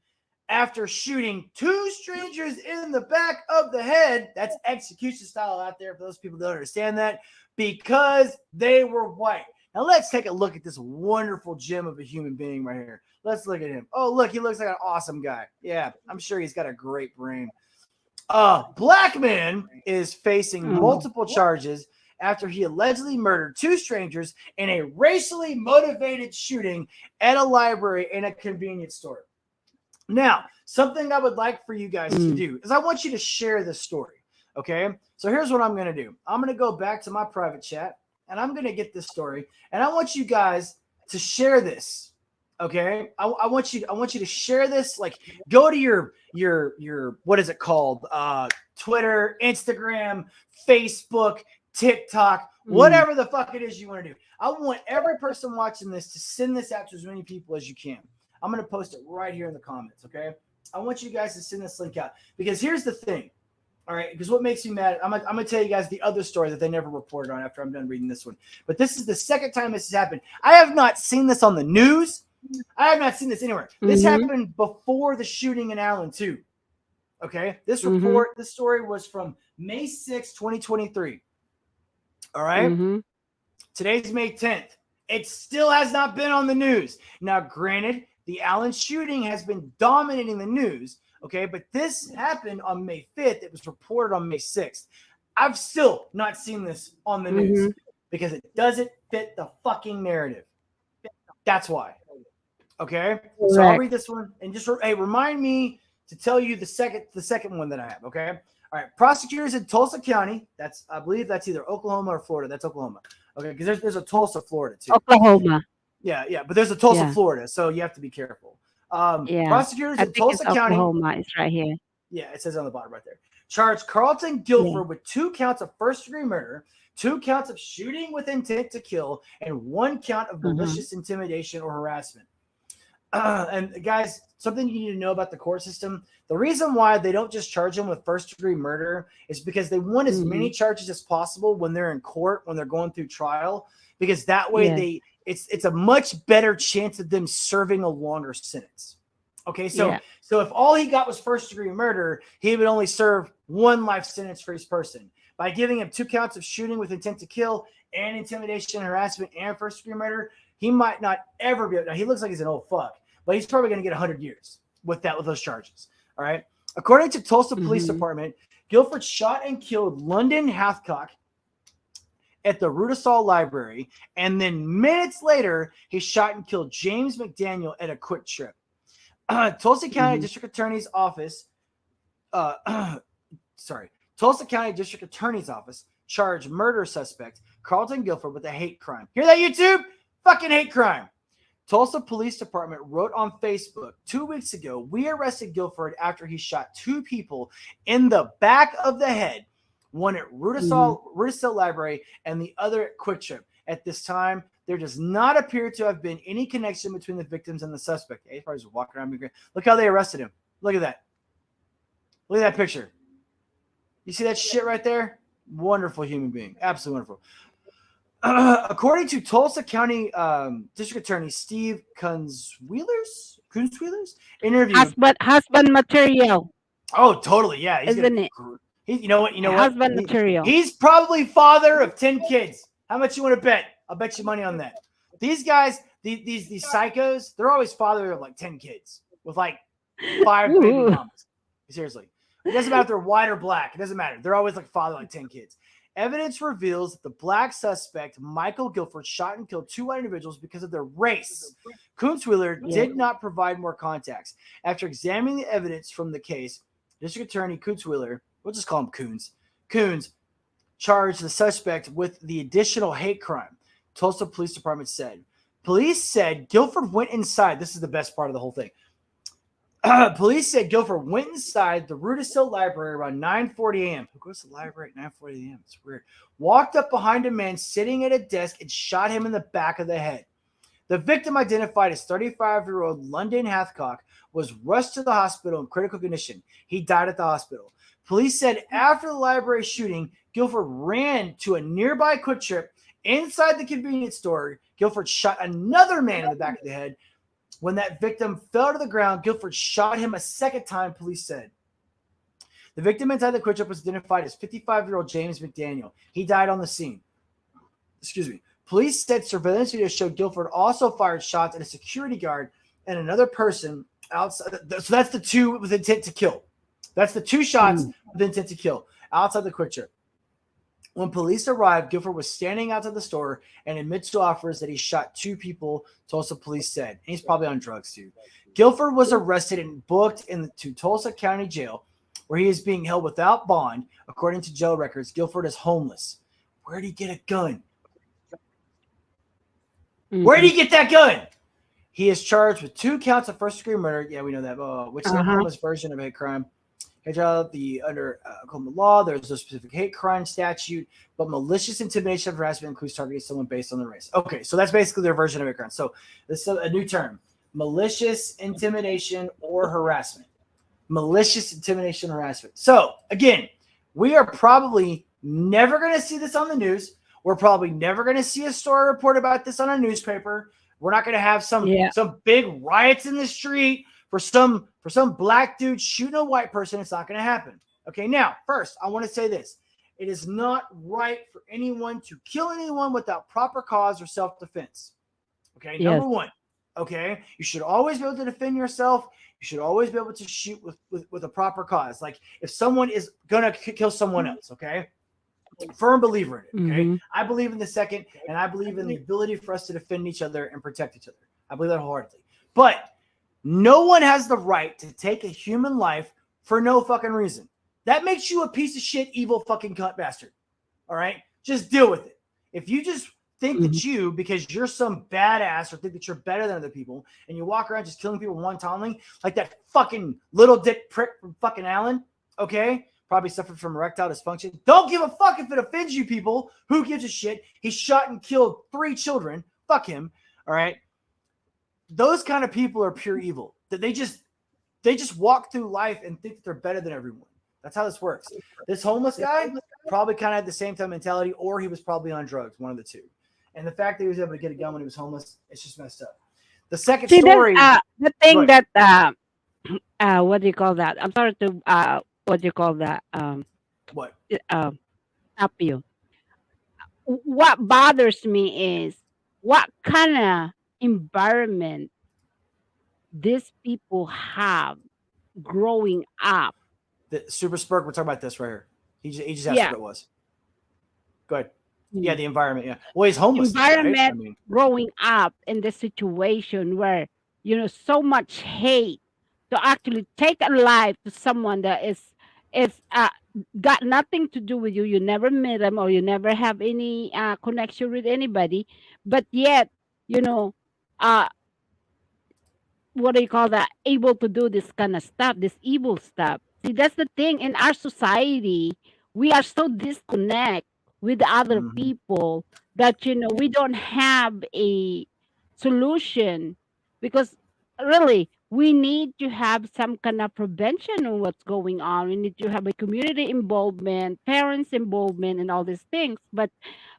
after shooting 2 strangers in the back of the head. That's execution style out there for those people that don't understand that, because they were white. Now let's take a look at this wonderful gem of a human being right here. Let's look at him. Oh, look, he looks like an awesome guy. Yeah, I'm sure he's got a great brain. Black man is facing multiple charges after he allegedly murdered 2 strangers in a racially motivated shooting at a library and a convenience store. Now, something I would like for you guys to do is I want you to share this story. Okay, so here's what I'm going to do. I'm going to go back to my private chat and I'm going to get this story, and I want you guys to share this. Okay, I want you to share this. Like, go to your what is it called? Twitter, Instagram, Facebook, TikTok, whatever the fuck it is you want to do. I want every person watching this to send this out to as many people as you can. I'm going to post it right here in the comments. Okay, I want you guys to send this link out, because here's the thing. All right, because what makes me mad, I'm gonna tell you guys the other story that they never reported on after I'm done reading this one. But this is the second time this has happened. I have not seen this on the news. I have not seen this anywhere. This happened before the shooting in Allen too. Okay, this story was from May 6, 2023. All right, today's May 10th. It still has not been on the news. Now, granted, the Allen shooting has been dominating the news. Okay, but this happened on May 5th. It was reported on May 6th. I've still not seen this on the news because it doesn't fit the fucking narrative. That's why. Okay, so I'll read this one and just remind me to tell you the second one that I have. Okay, all right. Prosecutors in Tulsa County. I believe that's either Oklahoma or Florida. That's Oklahoma. Okay, because there's a Tulsa, Florida too. Oklahoma. Yeah, but there's a Tulsa, Florida, so you have to be careful. Prosecutors in Tulsa County. Oklahoma is right here. Yeah, it says on the bottom right there. Charged Carlton Guilford with 2 counts of first-degree murder, 2 counts of shooting with intent to kill, and 1 count of malicious intimidation or harassment. And guys, something you need to know about the court system: the reason why they don't just charge them with first-degree murder is because they want as many charges as possible when they're in court, when they're going through trial, because that way it's a much better chance of them serving a longer sentence. Okay, so if all he got was first-degree murder, he would only serve 1 life sentence for each person. By giving him 2 counts of shooting with intent to kill and intimidation, harassment, and first-degree murder, he might not ever be. Now, he looks like he's an old fuck, but he's probably going to get 100 years with those charges. All right. According to Tulsa Police Department, Guilford shot and killed London Hathcock at the Rudisall Library, and then minutes later, he shot and killed James McDaniel at a Quick Trip. Tulsa County District Attorney's Office, Tulsa County District Attorney's Office charged murder suspect Carlton Guilford with a hate crime. Hear that, YouTube? Fucking hate crime. Tulsa Police Department wrote on Facebook 2 weeks ago, "We arrested Guilford after he shot 2 people in the back of the head, one at Rudisall Library and the other at Quick Trip. At this time, there does not appear to have been any connection between the victims and the suspect." He's probably just walking around. Look how they arrested him. Look at that. Look at that picture. You see that shit right there? Wonderful human being. Absolutely wonderful. According to Tulsa County District Attorney Steve Kunzweiler's interview. Husband material. Oh, totally. Yeah. Isn't it? You know what? Husband material. He's probably father of 10 kids. How much you want to bet? I'll bet you money on that. These guys, these psychos, they're always father of like 10 kids. with like 5 baby Ooh. mamas. Seriously. It doesn't matter if they're white or black. It doesn't matter. They're always like father like 10 kids. Evidence reveals that the black suspect, Michael Guilford, shot and killed 2 white individuals because of their race. Kunzweiler Yeah. did not provide more context. After examining the evidence from the case, District Attorney Kunzweiler, we'll just call him Coons, charged the suspect with the additional hate crime, Tulsa Police Department said. Police said Guilford went inside. This is the best part of the whole thing. Police said Guilford went inside the Rudis Hill Library around 9:40 a.m. Who goes to the library at 9:40 a.m.? It's weird. Walked up behind a man sitting at a desk and shot him in the back of the head. The victim, identified as 35-year-old London Hathcock, was rushed to the hospital in critical condition. He died at the hospital. Police said after the library shooting, Guilford ran to a nearby Quick Trip. Inside the convenience store, Guilford shot another man in the back of the head. When that victim fell to the ground, Guilford shot him a second time, police said. The victim inside the Quick Trip was identified as 55-year-old James McDaniel. He died on the scene. Excuse me. Police said surveillance video showed Guilford also fired shots at a security guard and another person outside. So that's the 2 with intent to kill. That's the 2 shots with intent to kill outside the Quick Trip. When police arrived, Guilford was standing outside the store and admits to offers that he shot 2 people, Tulsa police said. And he's probably on drugs too. Guilford was arrested and booked to Tulsa County Jail, where he is being held without bond. According to jail records, Guilford is homeless. Where'd he get a gun? Where'd he get that gun? He is charged with 2 counts of first-degree murder. Yeah, we know that. Which is the Oklahoma's version of hate crime. Under Oklahoma law, there's no specific hate crime statute, but malicious intimidation of harassment includes targeting someone based on their race. Okay, so that's basically their version of hate crime. So this is a new term: malicious intimidation or harassment. Malicious intimidation, harassment. So again, we are probably never going to see this on the news. We're probably never going to see a story report about this on a newspaper. We're not going to have some big riots in the street for some black dude shooting a white person. It's not going to happen. Okay, now, first, I want to say this. It is not right for anyone to kill anyone without proper cause or self-defense. Okay, number one. Okay, you should always be able to defend yourself. You should always be able to shoot with a proper cause. Like if someone is going to kill someone else, okay? Firm believer in it, okay? I believe in the second, and I believe in the ability for us to defend each other and protect each other. I believe that wholeheartedly. But no one has the right to take a human life for no fucking reason. That makes you a piece of shit, evil fucking cunt bastard. All right? Just deal with it. If you just think that you, because you're some badass or think that you're better than other people, and you walk around just killing people wantonly, like that fucking little dick prick from fucking Allen, okay? Probably suffered from erectile dysfunction. Don't give a fuck if it offends you people. Who gives a shit? He shot and killed 3 children. Fuck him. All right? Those kind of people are pure evil. That they just walk through life and think that they're better than everyone. That's how this works. This homeless guy probably kind of had the same type of mentality, or he was probably on drugs, one of the two. And the fact that he was able to get a gun when he was homeless, it's just messed up. The second story. The thing that what do you call that? I'm sorry to what do you call that? What? Stop you. What bothers me is what kind of environment these people have growing up. The Super Spurk, we're talking about this right here. He just asked what it was. Go ahead. Yeah, the environment. Yeah. Well, he's homeless. Environment right? I mean, growing up in the situation where so much hate to actually take a life to someone that is got nothing to do with you. You never met them or you never have any connection with anybody, but yet uh what do you call that, able to do this kind of stuff, this evil stuff. See, that's the thing. In our society, we are so disconnect with other people that we don't have a solution, because really we need to have some kind of prevention on what's going on. We need to have a community involvement, parents involvement, and all these things. But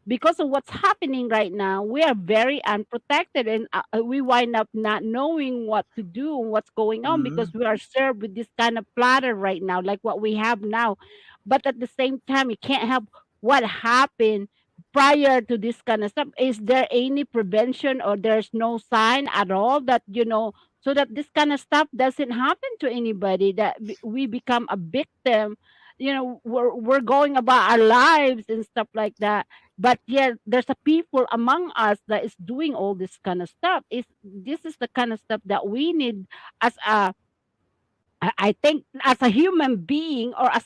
because of what's happening right now, we are very unprotected, and we wind up not knowing what to do and what's going on, because we are served with this kind of platter right now, like what we have now. But at the same time, you can't help what happened prior to this kind of stuff. Is there any prevention, or there's no sign at all that so that this kind of stuff doesn't happen to anybody, that we become a victim. We're going about our lives and stuff like that, but yet there's a people among us that is doing all this kind of stuff. This is the kind of stuff that we need as I think as a human being or a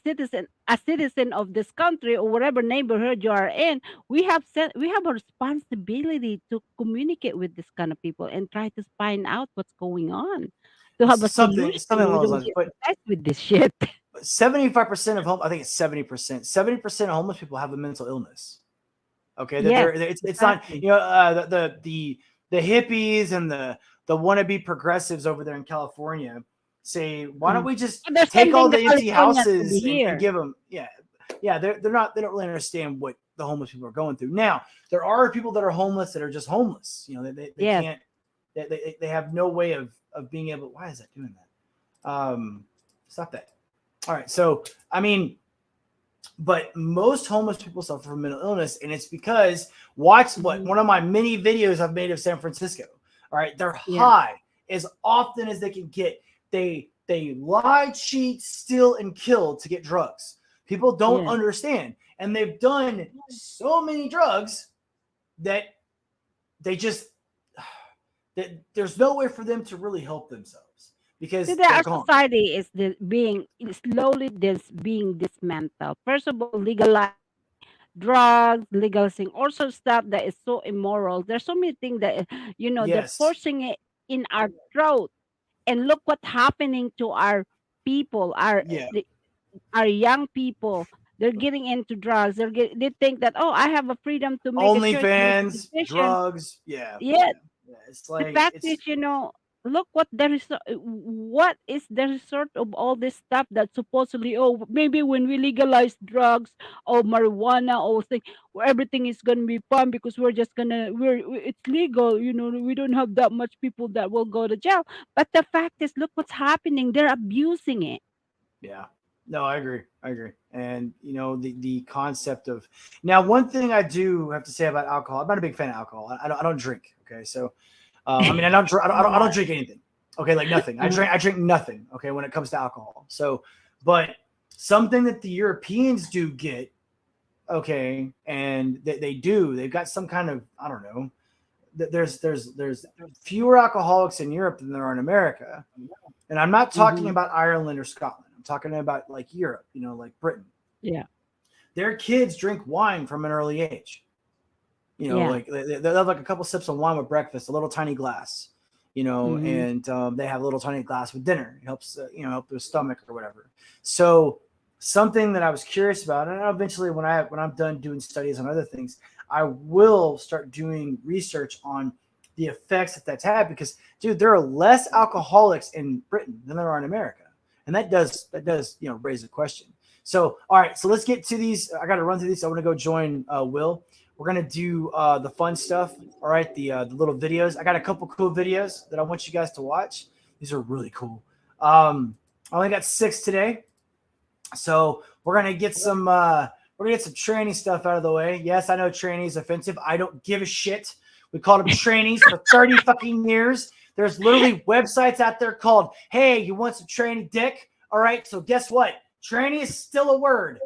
citizen of this country or whatever neighborhood you are in, we have a responsibility to communicate with this kind of people and try to find out what's going on, to have a Something solution. along We those don't lines. get But obsessed with this shit. 75% of home, I think it's 70%. 70% of homeless people have a mental illness. Okay, Yes, it's not, exactly. the hippies and the wannabe progressives over there in California say, why don't Mhm. we just And they're take all sending the the empty Californians to be houses and here. give them, they're not, they don't really understand what the homeless people are going through. Now, there are people that are homeless that are just homeless. They Yes. can't, they have no way of being able. Why is that doing that? Stop that. All right, so I mean, but most homeless people suffer from mental illness, and it's because watch what Mhm. one of my many videos I've made of San Francisco. All right, they're Yeah. high as often as they can get. They lie, cheat, steal, and kill to get drugs. People don't Yeah. understand, and they've done so many drugs that they just that there's no way for them to really help themselves See, because that they're our gone. society is slowly being dismantled. First of all, legalizing drugs, legalizing also stuff that is so immoral. There's so many things that they're Yes. forcing it in our throat. And look what's happening to our people, Yeah. our young people. They're getting into drugs. They think that, oh, I have a freedom to make a choice, make a OnlyFans, decision. drugs. Yeah. Yeah, Yeah. It's the like fact it's is, look what is the result of all this stuff that supposedly, oh, maybe when we legalize drugs or marijuana or thing, where everything is gonna be fun because it's legal. We don't have that much people that will go to jail. But the fact is, look what's happening. They're abusing it. yeah. No, I agree. I agree. And the concept of now one thing I do have to say about alcohol. I'm not a big fan of alcohol. I don't drink. Okay, so I mean I don't drink anything. Okay, like nothing. Uh-huh. I drink nothing. Okay, when it comes to alcohol. So, but something that the Europeans do get. Okay, and they've got some kind of, I don't know. There's fewer alcoholics in Europe than there are in America, and I'm not talking Hmm. about Ireland or Scotland. I'm talking about like Europe, like Britain. Yeah, Their kids drink wine from an early age. yeah. Like they have like a couple sips of wine with breakfast, a little tiny glass, Hmm. and they have a little tiny glass with dinner. It helps, help their stomach or whatever. So something that I was curious about, and eventually when I'm done doing studies on other things, I will start doing research on the effects that's had because, dude, there are less alcoholics in Britain than there are in America, and that does raise a question. So, all right, so let's get to these. I got to run through these. I want to go join Will. We're gonna do the fun stuff. All right, the little videos. I got a couple cool videos that I want you guys to watch. These are really cool. I only got 6 today, so we're gonna get some tranny stuff out of the way. Yes, I know tranny is offensive. I don't give a shit. We called them trannies for 30 fucking years. There's literally websites out there called, "Hey, you want some tranny dick?" All right, so guess what? Tranny is still a word.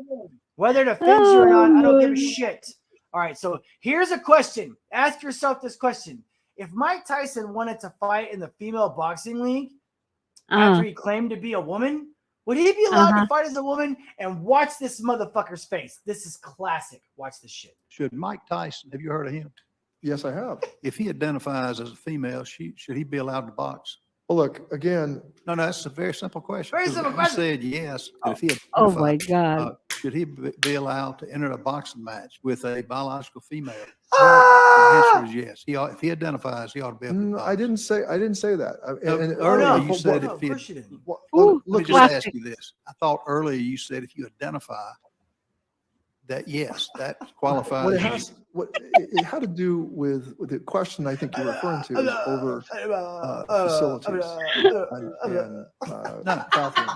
Whether it offends you or not, I don't give a shit. All right, so here's a question. Ask yourself this question. If Mike Tyson wanted to fight in the female boxing league after Uh, he claimed to be a woman, would he be allowed to uh-huh. fight as a woman? And watch this motherfucker's face. This is classic. Watch this shit. Should Mike Tyson, have you heard of him? Yes, I have. If he identifies as a female, should he be allowed to box? Well, look, again, No, that's a very simple question. Very 'Cause simple you question. said yes, but if he Oh identifies, my God. should he be allowed to enter a boxing match with a biological female? The Ah! answer is yes. If he identifies, he ought to be able to box. I didn't say that. Earlier you no, said of if he, course you didn't. Ooh, let me look, just ask classic. you this. I thought earlier you said if you identify that, yes, that qualifies. what it you. has, it had to do with the question I think you're referring to is over facilities and bathrooms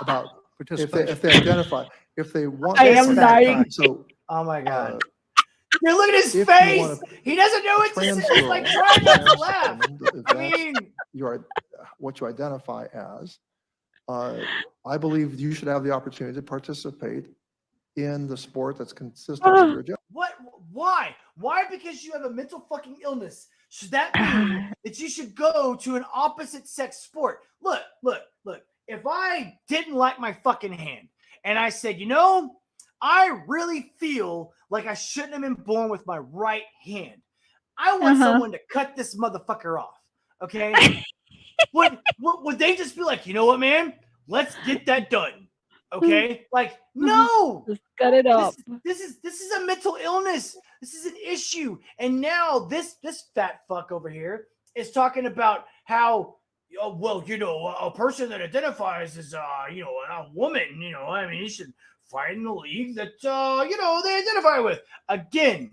about Participation. if they identify, if they want. I am okay, dying. So Oh my God. Dude, look at his If you face. want He doesn't know what to say. He's like trying not to laugh. if I that's mean, what you identify as, I believe you should have the opportunity to participate in the sport that's consistent with your gender. what? Why? Why? Because you have a mental fucking illness. Should that mean that you should go to an opposite sex sport? Look. If I didn't like my fucking hand and I said, I really feel like I shouldn't have been born with my right hand, I want someone to cut this motherfucker off. Okay. would they just be like, you know what, man? Let's get that done. Okay. Like, no. Just cut it off. This is a mental illness. This is an issue. And now this fat fuck over here is talking about how, a person that identifies as a woman, I mean, you should fight in the league that they identify with. Again,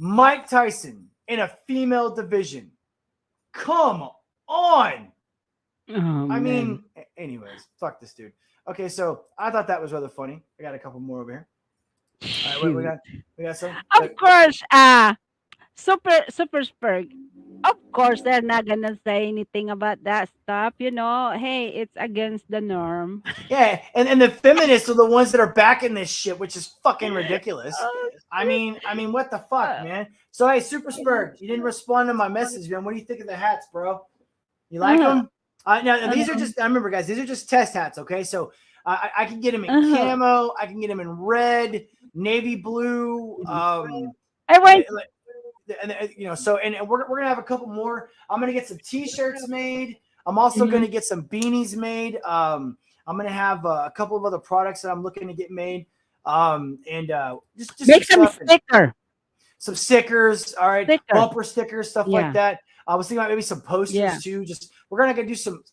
Mike Tyson in a female division. Come on. I mean, anyways, fuck this dude. Okay, so I thought that was rather funny. I got a couple more over here. All right, we got some. Of course, Super Spurg. Of course, they're not gonna say anything about that stuff. Hey, it's against the norm. Yeah, and the feminists are the ones that are backing this shit, which is fucking ridiculous. I mean, what the fuck, man? So hey, Super Spurg, you didn't respond to my message, man. What do you think of the hats, bro? You like them? Now these are just. I remember, guys, these are just test hats. Okay, so I can get them in camo. I can get them in red, navy blue. So we're gonna have a couple more. I'm gonna get some t-shirts made. I'm also gonna get some beanies made. I'm gonna have a couple of other products that I'm looking to get made. Just make some sticker. Some stickers, all right, bumper stickers, stuff like that. I was thinking about maybe some posters too. We're gonna do some,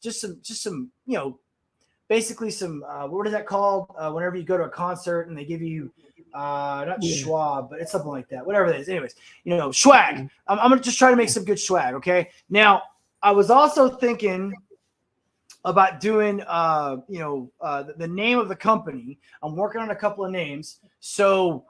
basically some. What is that called? Whenever you go to a concert and they give you. Not Schwab, but it's something like that. Whatever it is. Anyways, swag. I'm gonna just try to make some good swag. Okay. Now, I was also thinking about doing, the name of the company. I'm working on a couple of names. So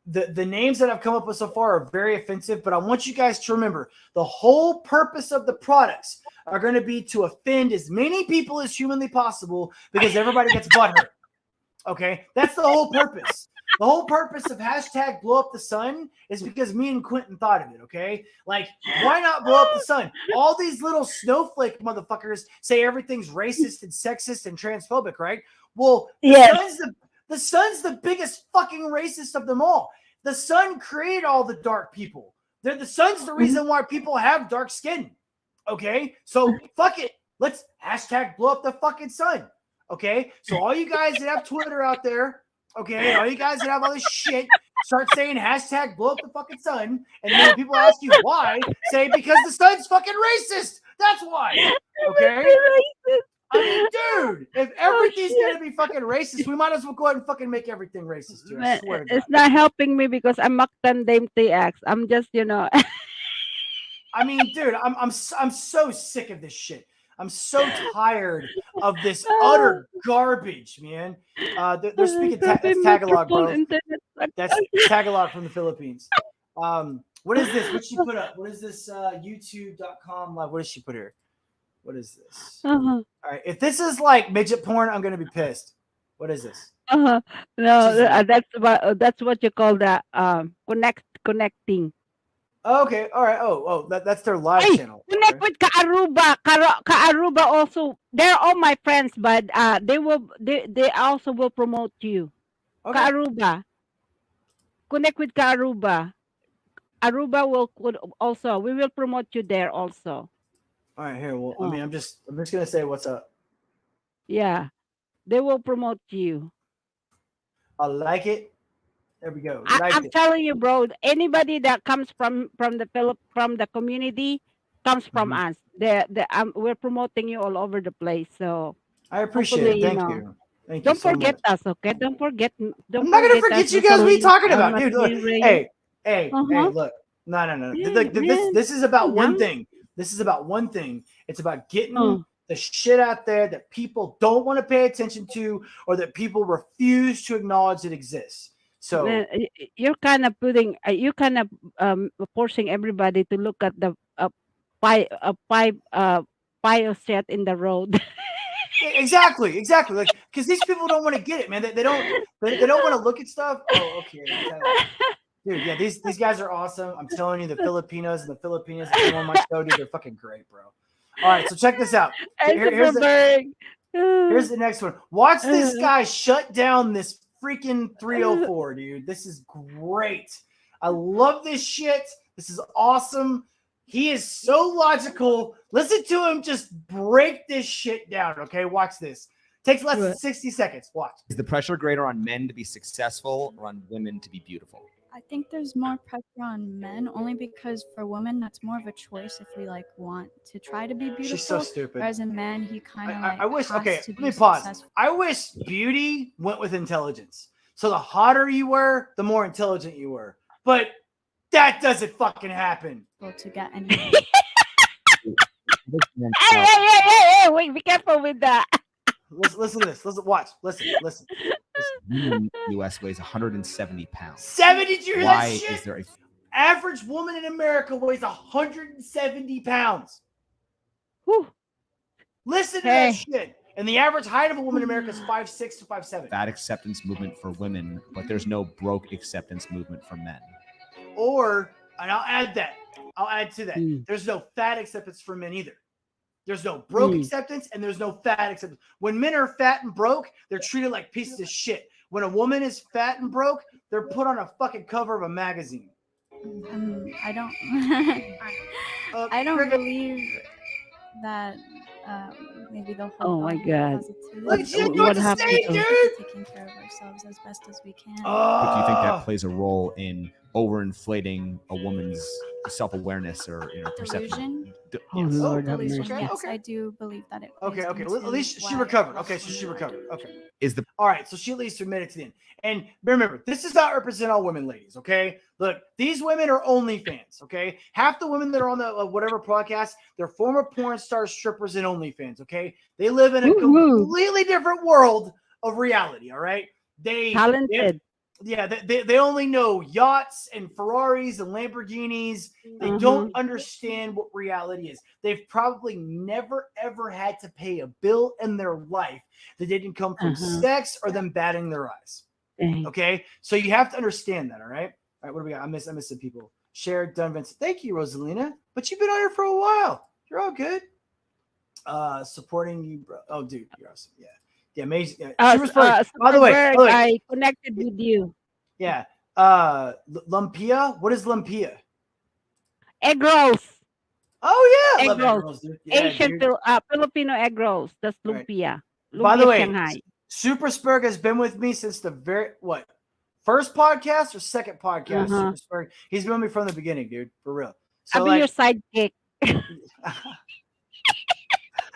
the names that I've come up with so far are very offensive, but I want you guys to remember the whole purpose of the products are going to be to offend as many people as humanly possible because everybody gets butthurt. Okay. That's the whole purpose. The whole purpose of hashtag blow up the sun is because me and Quentin thought of it, okay? Like, why not blow up the sun? All these little snowflake motherfuckers say everything's racist and sexist and transphobic, right? Well, the sun's the biggest fucking racist of them all. The sun created all the dark people. The sun's the reason why people have dark skin, okay? So, fuck it. Let's hashtag blow up the fucking sun, okay? So all you guys that have Twitter out there, okay, all you guys that have all this shit, start saying hashtag blow up the fucking sun. And then when people ask you why, say because the sun's fucking racist. That's why. Okay? I mean, dude, if everything's going to be fucking racist, we might as well go ahead and fucking make everything racist. Dude, I swear to God. It's not helping me because I'm Mactan Dame TX. I'm just, I mean, dude, I'm so sick of this shit. I'm so tired of this utter garbage, man. They're speaking that's Tagalog, bro. That's Tagalog from the Philippines. What is this? What she put up? What is this? YouTube.com live. What does she put here? What is this? All right. If this is like midget porn, I'm gonna be pissed. What is this? No, that's what you call that. Connecting. Okay, all right. Oh, that's their live channel. Connect with Kaaruba. Kaaruba also. They're all my friends, but they also will promote you. Okay. Kaaruba. Connect with Kaaruba. Aruba we will promote you there also. All right, here. Well, I mean, I'm just gonna say what's up. Yeah, they will promote you. I like it. There we go. I'm telling you, bro. Anybody that comes from the community comes from us. We're promoting you all over the place. So I appreciate it. Thank you. Don't forget us, okay? Don't forget. I'm not gonna forget you guys. What are you talking about, dude? Look, hey, look. No. This is about one thing. This is about one thing. It's about getting the shit out there that people don't want to pay attention to, or that people refuse to acknowledge it exists. So You're kind of forcing everybody to look at the pie set in the road. exactly. Like, because these people don't want to get it, man. They don't want to look at stuff. Oh, okay. Dude, yeah, these guys are awesome. I'm telling you, the Filipinos and the Filipinas that come on my show, dude, they're fucking great, bro. All right, so check this out. Here's the next one. Watch this guy shut down this freaking 304, dude. This is great. I love this shit. This is awesome. He is so logical. Listen to him just break this shit down, okay? Watch this. Takes less than 60 seconds. Watch. Is the pressure greater on men to be successful or on women to be beautiful? I think there's more pressure on men only because for women that's more of a choice if we like want to try to be beautiful. She's so stupid. Whereas a man, he kind of I wish. has Okay, to let be me pause. successful. I wish beauty went with intelligence. So the hotter you were, the more intelligent you were. But that doesn't fucking happen. To get any. Hey, wait, be careful with that. Listen to this. Listen. Woman in the U.S. weighs 170 pounds. 70? Did you hear that Why shit? is there a Average woman in America weighs 170 pounds. Whew. Listen to that shit. And the average height of a woman in America is 5'6" to 5'7". fat acceptance movement for women, but there's no broke acceptance movement for men? And I'll add to that. There's no fat acceptance for men either. There's no broke acceptance and there's no fat acceptance. When men are fat and broke, they're treated like pieces of shit. When a woman is fat and broke, they're put on a fucking cover of a magazine. I don't believe that maybe the whole Oh my body God. positivity. Look, you know what to say, dude. Taking care of ourselves as best as we can. But do you think that plays a role in overinflating a woman's self-awareness or Delusion? Oh, Lord have Delusion, mercy. yes, I do believe that it plays Okay. into At least she why recovered. Okay, women so she are recovered. delusional. Okay. Is the All right, so she at least admitted to the end. And remember, this does not represent all women, ladies, okay? Look, these women are OnlyFans, okay? Half the women that are on the whatever podcast, they're former porn stars, strippers, and OnlyFans, okay? They live in a completely different world of reality, all right? Talented. They only know yachts and Ferraris and Lamborghinis. They don't understand what reality is. They've probably never, ever had to pay a bill in their life that didn't come from sex or them batting their eyes. Okay? So you have to understand that, all right? All right, what do we got? I miss some people. Shared, done, Vince. Thank you, Rosalina. But you've been on here for a while. You're all good. Supporting you, bro. Oh, dude, you're awesome. Yeah. Yeah, amazing. By the way, I connected with you. Yeah. Lumpia? What is lumpia? Egg rolls. Oh, yeah. Egg Love rolls. egg rolls, dude. Yeah, Asian Filipino egg rolls. That's lumpia. By the way, Shanghai. Super Spurg has been with me since the first podcast or second podcast? Super Spurg. He's been with me from the beginning, dude. For real. So, I'll be your sidekick.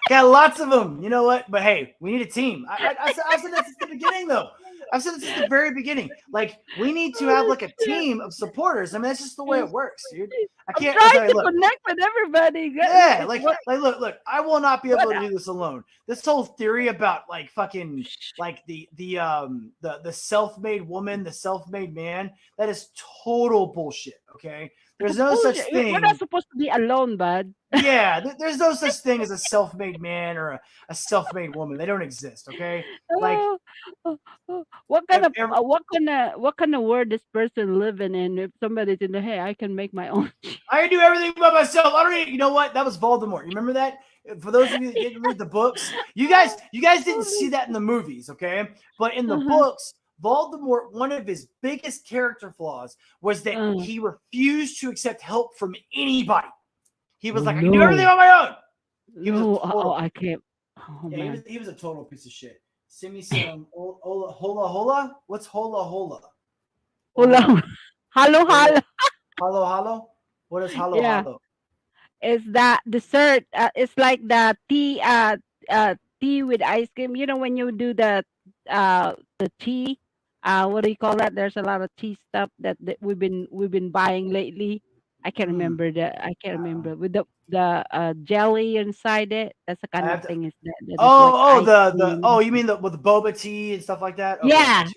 Got lots of them. You know what? But hey, we need a team. I said that since the beginning, though. I've said this since the very begining. Like, we need to have like a team of supporters. I mean, that's just the way it works, dude. I can't. I'm trying to connect with everybody. Yeah, look. I will not be able to do this alone. This whole theory about like fucking like the self-made woman, the self-made man, that is total bullshit. Okay. There's no such thing. We're not supposed to be alone, bud. Yeah, there's no such thing as a self-made man or a self-made woman. They don't exist. Okay, like what kind of world this person living in? If somebody's in the hey, I can make my own. I can do everything by myself. I don't even. You know what? That was Voldemort. You remember that? For those of you that didn't read the books, you guys didn't see that in the movies, okay? But in the books, Voldemort, one of his biggest character flaws was that he refused to accept help from anybody. He was like, I can do everything on my own. He was I can't. Oh, yeah, man. he was a total piece of shit. Send me some hola hola. What's hola hola? Hola. Hello. Halo halo. What is halo halo? Is that dessert? It's like the tea. Tea with ice cream. You know when you do the tea. What do you call that? There's a lot of tea stuff that we've been buying lately. I can't remember with the jelly inside it. That's the kind of thing. Is that you mean with the boba tea and stuff like that? Okay, yeah,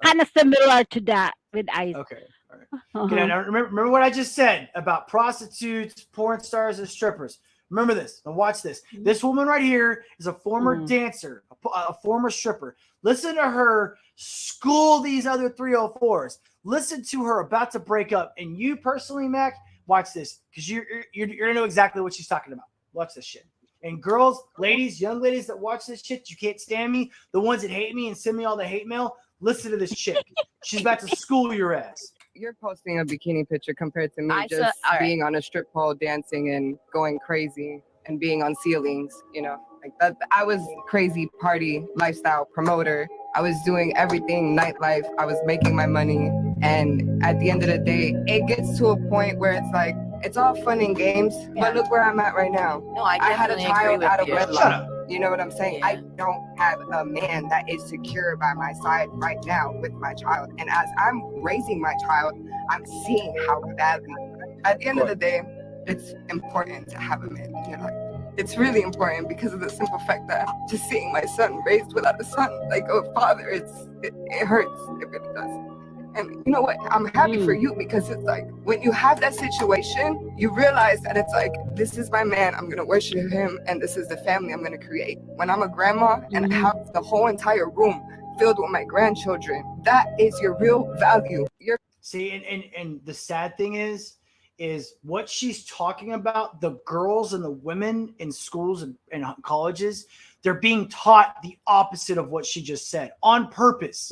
kind of similar to that. with ice. Okay. All right. Okay, now remember what I just said about prostitutes, porn stars, and strippers. Remember this. Now watch this. This woman right here is a former dancer, a former stripper. Listen to her school these other 304s. Listen to her about to break up. And you personally, Mac, watch this because you're gonna know exactly what she's talking about. Watch this shit. And girls, ladies, young ladies that watch this shit, you can't stand me. The ones that hate me and send me all the hate mail. Listen to this chick. She's about to school your ass. You're posting a bikini picture compared to me I just saw- being on a strip pole dancing and going crazy and being on ceilings, you know, like that. I was crazy party lifestyle promoter. I was doing everything nightlife. I was making my money. And at the end of the day, it gets to a point where it's like, it's all fun and games, but look where I'm at right now. No, I had a definitely agree child with out of you. wedlock. You know what I'm saying? Yeah. I don't have a man that is secure by my side right now with my child. And as I'm raising my child, I'm seeing how badly, at the end of the day, it's important to have a man in your life. It's really important because of the simple fact that just seeing my son raised without a son, like a father, it hurts. It really does. And you know what? I'm happy for you because it's like when you have that situation, you realize that it's like, this is my man, I'm going to worship him, and this is the family I'm going to create. When I'm a grandma and have the whole entire room filled with my grandchildren, that is your real value. See, and the sad thing is what she's talking about, the girls and the women in schools and colleges, they're being taught the opposite of what she just said on purpose.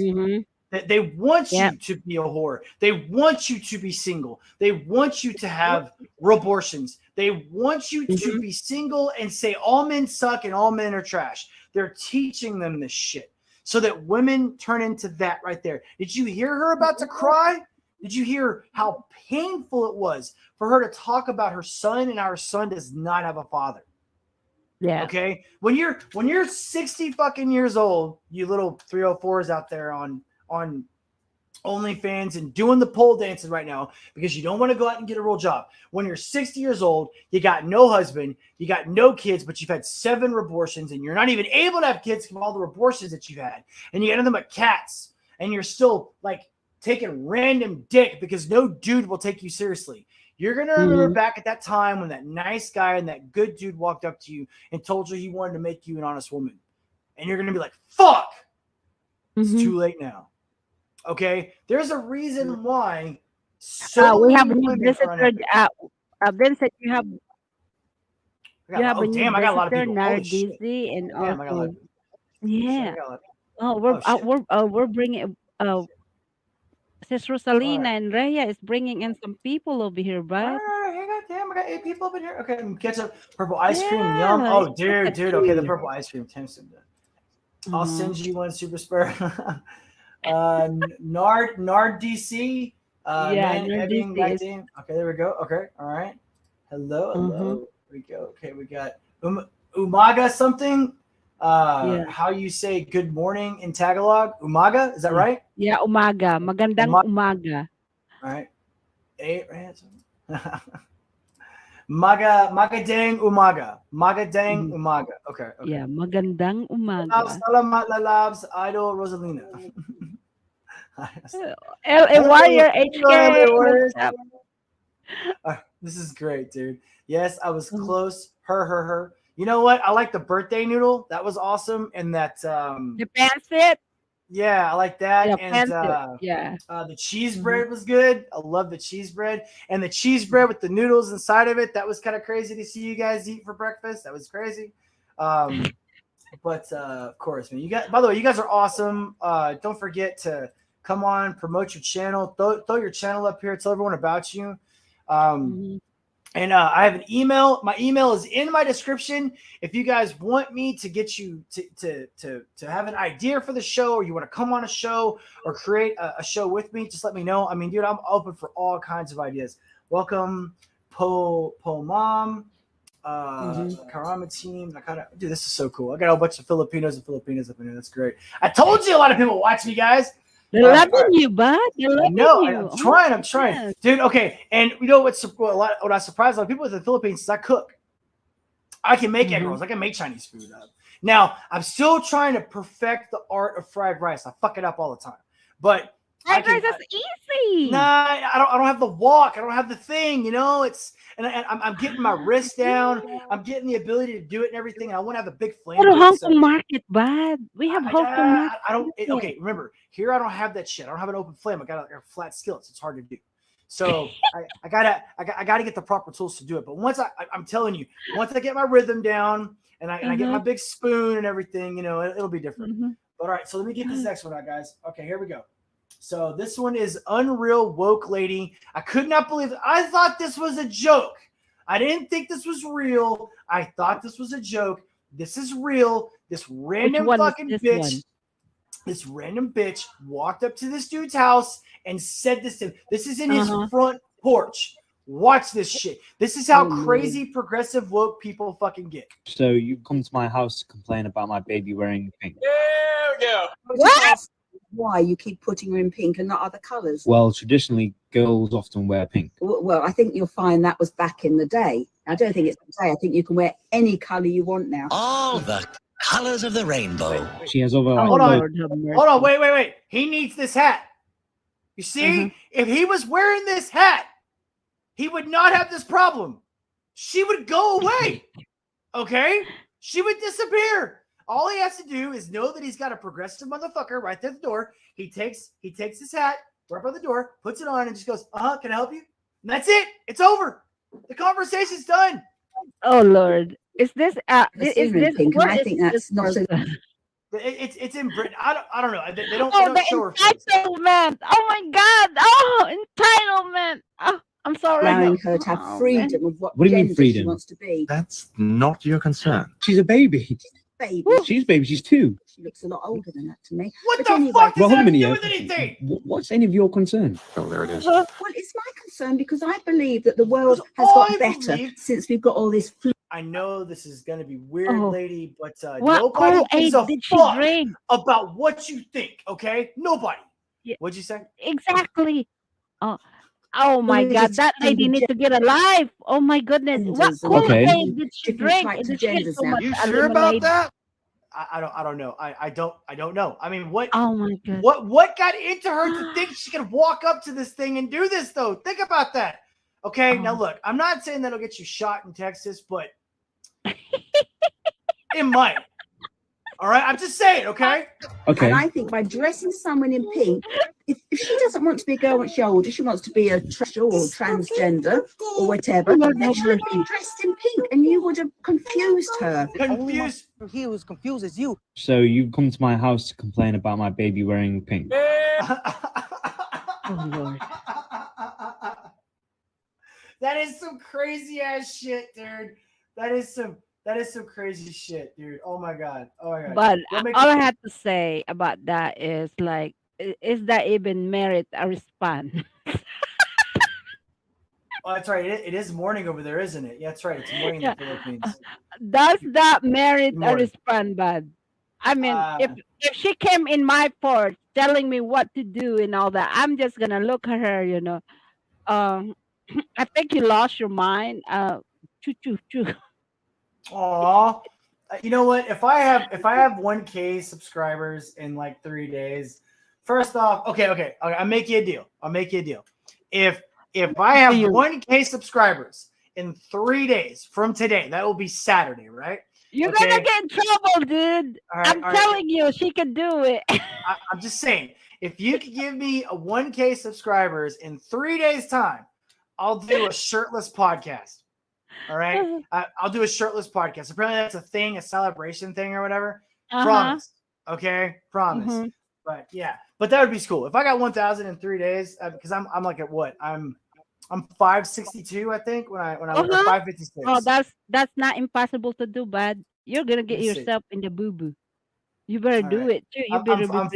That they want you to be a whore. They want you to be single. They want you to have abortions. They want you to be single and say all men suck and all men are trash. They're teaching them this shit so that women turn into that right there. Did you hear her about to cry? Did you hear how painful it was for her to talk about her son and how her son does not have a father? Yeah. Okay. When you're 60 fucking years old, you little 304s out there on OnlyFans and doing the pole dancing right now because you don't want to go out and get a real job. When you're 60 years old, you got no husband, you got no kids, but you've had 7 abortions and you're not even able to have kids from all the abortions that you've had. And you got nothing but cats and you're still like taking random dick because no dude will take you seriously. You're going to remember back at that time when that nice guy and that good dude walked up to you and told you he wanted to make you an honest woman. And you're going to be like, fuck, it's too late now. Okay, there's a reason why. We have a many new women are visitor. unhappy. Vincent, you have I got a lot of people. Holy shit. Naradizzi, and Damn, I got a lot of people. yeah. Shit, I got a lot of Oh, people. we're bringing Sis Rosalina right. and Rhea is bringing in some people over here, All right? right, hang on, damn, I got 8 people up in here. Okay, catch up. Purple ice cream, Yeah, yum. Oh, look at dude. Okay, the you. purple ice cream. Timson. I'll send you one super spare. Nard DC. Man, Ebbing, Naradizzi is team. Okay, there we go. Okay, all right. Hello. Here we go. Okay, we got Umaga something. How you say good morning in Tagalog? Umaga, is that right? Yeah, umaga. Magandang umaga. All right. 8 right. Magadang umaga. Magadang umaga. Okay. Yeah, magandang umaga. Salamat lalabs, Idol Rosalina. LA Warrior HK. This is great, dude. Yes, I was close. Her. You know what? I like the birthday noodle. That was awesome. And that The pancit. yeah, I like that. Yeah, And pancit. the cheese bread was good. I love the cheese bread. And the cheese bread with the noodles inside of it. That was kind of crazy to see you guys eat for breakfast. That was crazy. But of course, man, by the way, you guys are awesome. Don't forget to come on, promote your channel, throw your channel up here, tell everyone about you. And I have an email. My email is in my description. If you guys want me to get you to have an idea for the show, or you want to come on a show or create a show with me, just let me know. I mean, dude, I'm open for all kinds of ideas. Welcome, Po Mom, Karama team. Dude, this is so cool. I got a bunch of Filipinos and Filipinas up in here. That's great. I told you a lot of people watch me, guys. They're loving you, bud. They're loving you. I'm trying. Yes. Dude, okay. And you know what I surprised a lot of people with the Philippines is I cook. I can make egg rolls. I can make Chinese food. Now, I'm still trying to perfect the art of fried rice. I fuck it up all the time. But Hi, guys, that's easy. Nah, I don't have the walk. I don't have the thing. You know, and I'm getting my wrist down. I'm getting the ability to do it and everything. And I want to have a big flame. Go to bit, Hong so Kong market, bud. We have Hong Kong market. I don't. Okay, remember here I don't have that shit. I don't have an open flame. I got a flat skillet. So it's hard to do. So I gotta get the proper tools to do it. But once I'm telling you, once I get my rhythm down and I get my big spoon and everything, you know, it'll be different. But all right, so let me get this next one out, guys. Okay, here we go. So this one is Unreal Woke Lady. I could not believe it. I thought this was a joke. I didn't think this was real. I thought this was a joke. This is real. This random fucking bitch. This random bitch walked up to this dude's house and said this to him. This is in his front porch. Watch this shit. This is how crazy progressive woke people fucking get. So you come to my house to complain about my baby wearing pink. There we go. What? Why you keep putting her in pink and not other colours? Well, traditionally, girls often wear pink. Well, I think you'll find that was back in the day. I don't think it's today. I think you can wear any colour you want now. All the colours of the rainbow. She has over. Hold on. Wait. He needs this hat. You see, if he was wearing this hat, he would not have this problem. She would go away. Okay? She would disappear. All he has to do is know that he's got a progressive motherfucker right there at the door. He takes his hat right by the door, puts it on, and just goes, can I help you? And that's it. It's over. The conversation's done. Oh Lord. Is this is this pink? I think that's not so. It's in Britain. I don't know. They don't show her face. Entitlement. Oh my God. Oh, entitlement. Oh, I'm sorry. Allowing her to have freedom of what do you mean gender freedom? she wants to be. That's not your concern. She's a baby. Baby. She's baby. She's 2. She looks a lot older than that to me. What the fuck does that have to do with anything? What's any of your concern? Oh, there it is. Well, it's my concern because I believe that the world has got better since we've got all this. I know this is going to be weird, lady, but what nobody gives a did she fuck drink? about what you think, okay? Nobody. Yeah. What'd you say? Exactly. Oh my God, that lady needs to get a life. Oh my goodness. What Kool-Aid did she drink? You sure about that? I don't know. I don't know. I mean, what? Oh my God. What got into her to think she could walk up to this thing and do this though? Think about that. Okay, now look, I'm not saying that'll get you shot in Texas, but it might. All right, I'm just saying, okay? Okay. And I think by dressing someone in pink, if she doesn't want to be a girl when she's older, she wants to be a transsexual or transgender or whatever, then she would be dressed in pink and you would have confused her. Confused? He was confused as you. So you come to my house to complain about my baby wearing pink. Oh Lord. That is some crazy ass shit, dude. That is some crazy shit, dude. Oh my God. But all I have to say about that is like, is that even merit a response? Oh, that's right. It is morning over there, isn't it? Yeah, that's right. It's morning in the Philippines. Does that merit a response, bud? I mean, if she came in my porch telling me what to do and all that, I'm just gonna look at her, you know. I think you lost your mind. Choo. Aw. You know what? If I have 1K subscribers in like 3 days, first off, okay. I'll make you a deal. If I have 1K subscribers in 3 days from today, that will be Saturday, right? You're gonna get in trouble, dude. I'm telling you, she can do it. I'm just saying, if you could give me a 1K subscribers in 3 days' time, I'll do a shirtless podcast. All right, I'll do a shirtless podcast. Apparently, that's a thing, a celebration thing, or whatever. Promise. Okay, promise. But yeah, that would be cool if I got 1,000 in 3 days. Because I'm like at what? I'm 562, I think. When I was 556. Oh, that's not impossible to do, bud. You're gonna get yourself in the boo boo. You better do it too. You better. I'm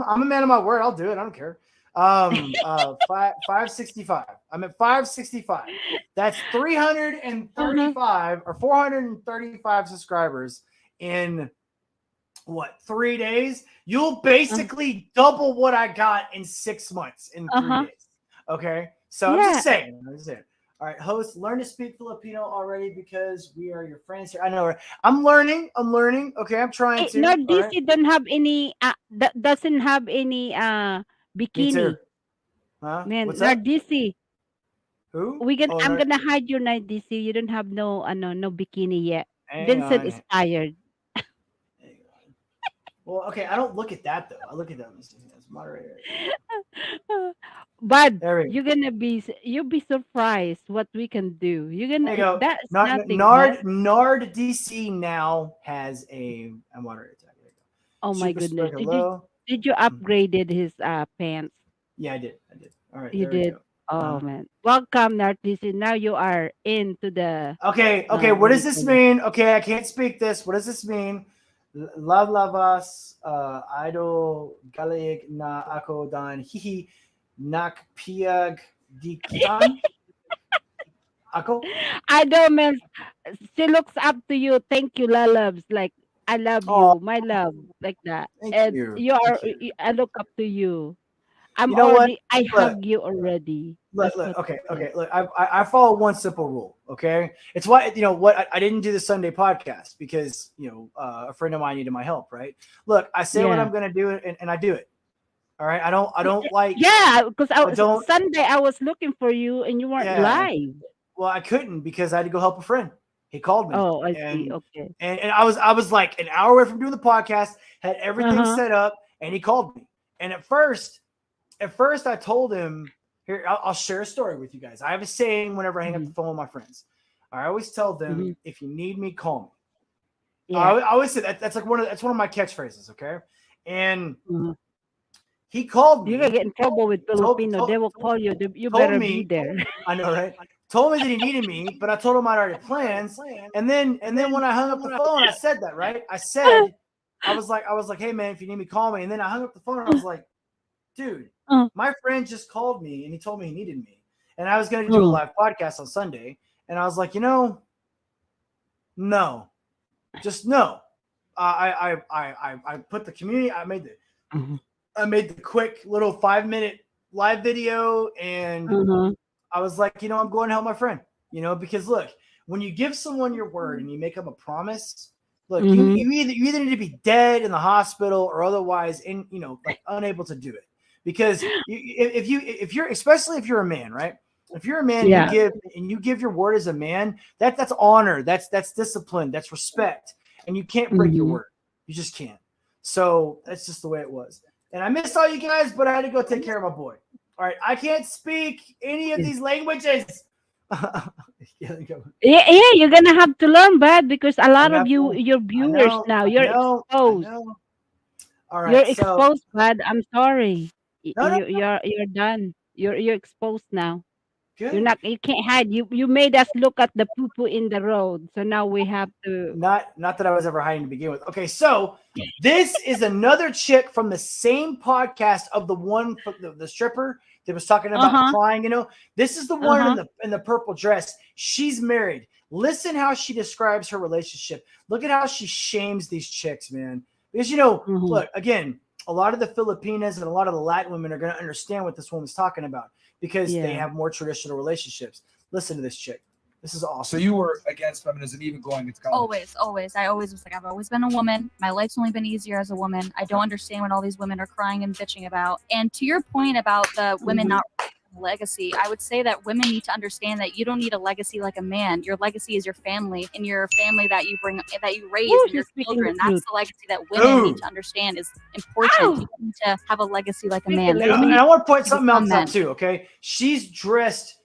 a man of my word. I'll do it. I don't care. 565. I'm at 565. That's 335 or 435 subscribers in what, 3 days? You'll basically double what I got in 6 months in 3 days. Okay, so I'm just saying. All right, host, learn to speak Filipino already because we are your friends here. I know. I'm learning. Okay, I'm trying to. No, DC doesn't have any. Doesn't have any Me Bikini. too. Huh? Man, What's that? DC. Who? I'm gonna hide your night, DC. You don't have no no bikini yet. Hang Vincent on. is tired. Well, okay, I don't look at that though. I look at that as moderator. But There we go. you'll be surprised what we can do. You're There you gonna go. that's Nard, nothing. Nard, Man. Nard DC now has a moderator tag. There you go. Oh my Super goodness. Spreaker Low. Did you upgraded his pants? Yeah, I did. All right, You there we did. go. Oh man. Welcome, Narcisse. Now you are into the Okay. What does this mean? Okay, I can't speak this. What does this mean? Love us. Idol galig na ako dan hihi nak piag dikitan. Ako. I don't mean she looks up to you. Thank you, loves. Like I love Oh, you, my love, like that. thank And you. you are. Thank you. I look up to you. I'm You know what? already. I Look. hug you already. Look, That's what okay. it is. Look, I follow one simple rule. Okay, it's why I didn't do the Sunday podcast because a friend of mine needed my help. Right? Look, I say what Yeah. I'm gonna do and I do it. All right. I don't like. Yeah, because I don't. Sunday I was looking for you and you weren't Yeah. live. Well, I couldn't because I had to go help a friend. He called me. Oh, I see. And Okay. and I was like an hour away from doing the podcast, had everything Uh-huh. set up, and he called me. And at first I told him, here, I'll share a story with you guys. I have a saying whenever I hang up the phone with my friends. I always tell them, if you need me, call me. Yeah. I always say that. That's one of my catchphrases. Okay. And Mhm. he called me. You're gonna get in trouble with Filipino. They will call you. You better be there. I know, right? Told me that he needed me, but I told him I'd already plans. And then when I hung up the phone, I said that, right? I said, I was like, hey man, if you need me, call me. And then I hung up the phone and I was like, dude, my friend just called me and he told me he needed me. And I was gonna do a live podcast on Sunday. And I was like, no. Just no. I put the community, I made the quick little 5-minute live video and I was like, I'm going to help my friend, because look, when you give someone your word and you make them a promise, look, you either need to be dead in the hospital or otherwise unable to do it. Because if you're especially if you're a man, right? If you're a man, you give your word as a man, that's honor, that's discipline, that's respect, and you can't break your word. You just can't. So that's just the way it was. And I missed all you guys, but I had to go take care of my boy. All right, I can't speak any of these languages. Yeah, you're gonna have to learn, bud, because a lot of your viewers now, you're exposed. All right, You're exposed, bud. I'm sorry. No. You're done. You're exposed now. Good. You can't hide. You made us look at the poo-poo in the road. So now we have to not that I was ever hiding to begin with. Okay, so this is another chick from the same podcast of the one the stripper that was talking about crying, This is the one in the purple dress. She's married. Listen how she describes her relationship. Look at how she shames these chicks, man. Because look, again, a lot of the Filipinas and a lot of the Latin women are going to understand what this woman's talking about because they have more traditional relationships. Listen to this chick. This is awesome. So you were against feminism even going into college? Always. I always was like, I've always been a woman. My life's only been easier as a woman. I don't understand what all these women are crying and bitching about. And to your point about the women not legacy, I would say that women need to understand that you don't need a legacy like a man. Your legacy is your family and your family that you raise and your children. That's the legacy that women need to understand is important. You need to have a legacy like a man. And I want to point something else out too, okay? She's dressed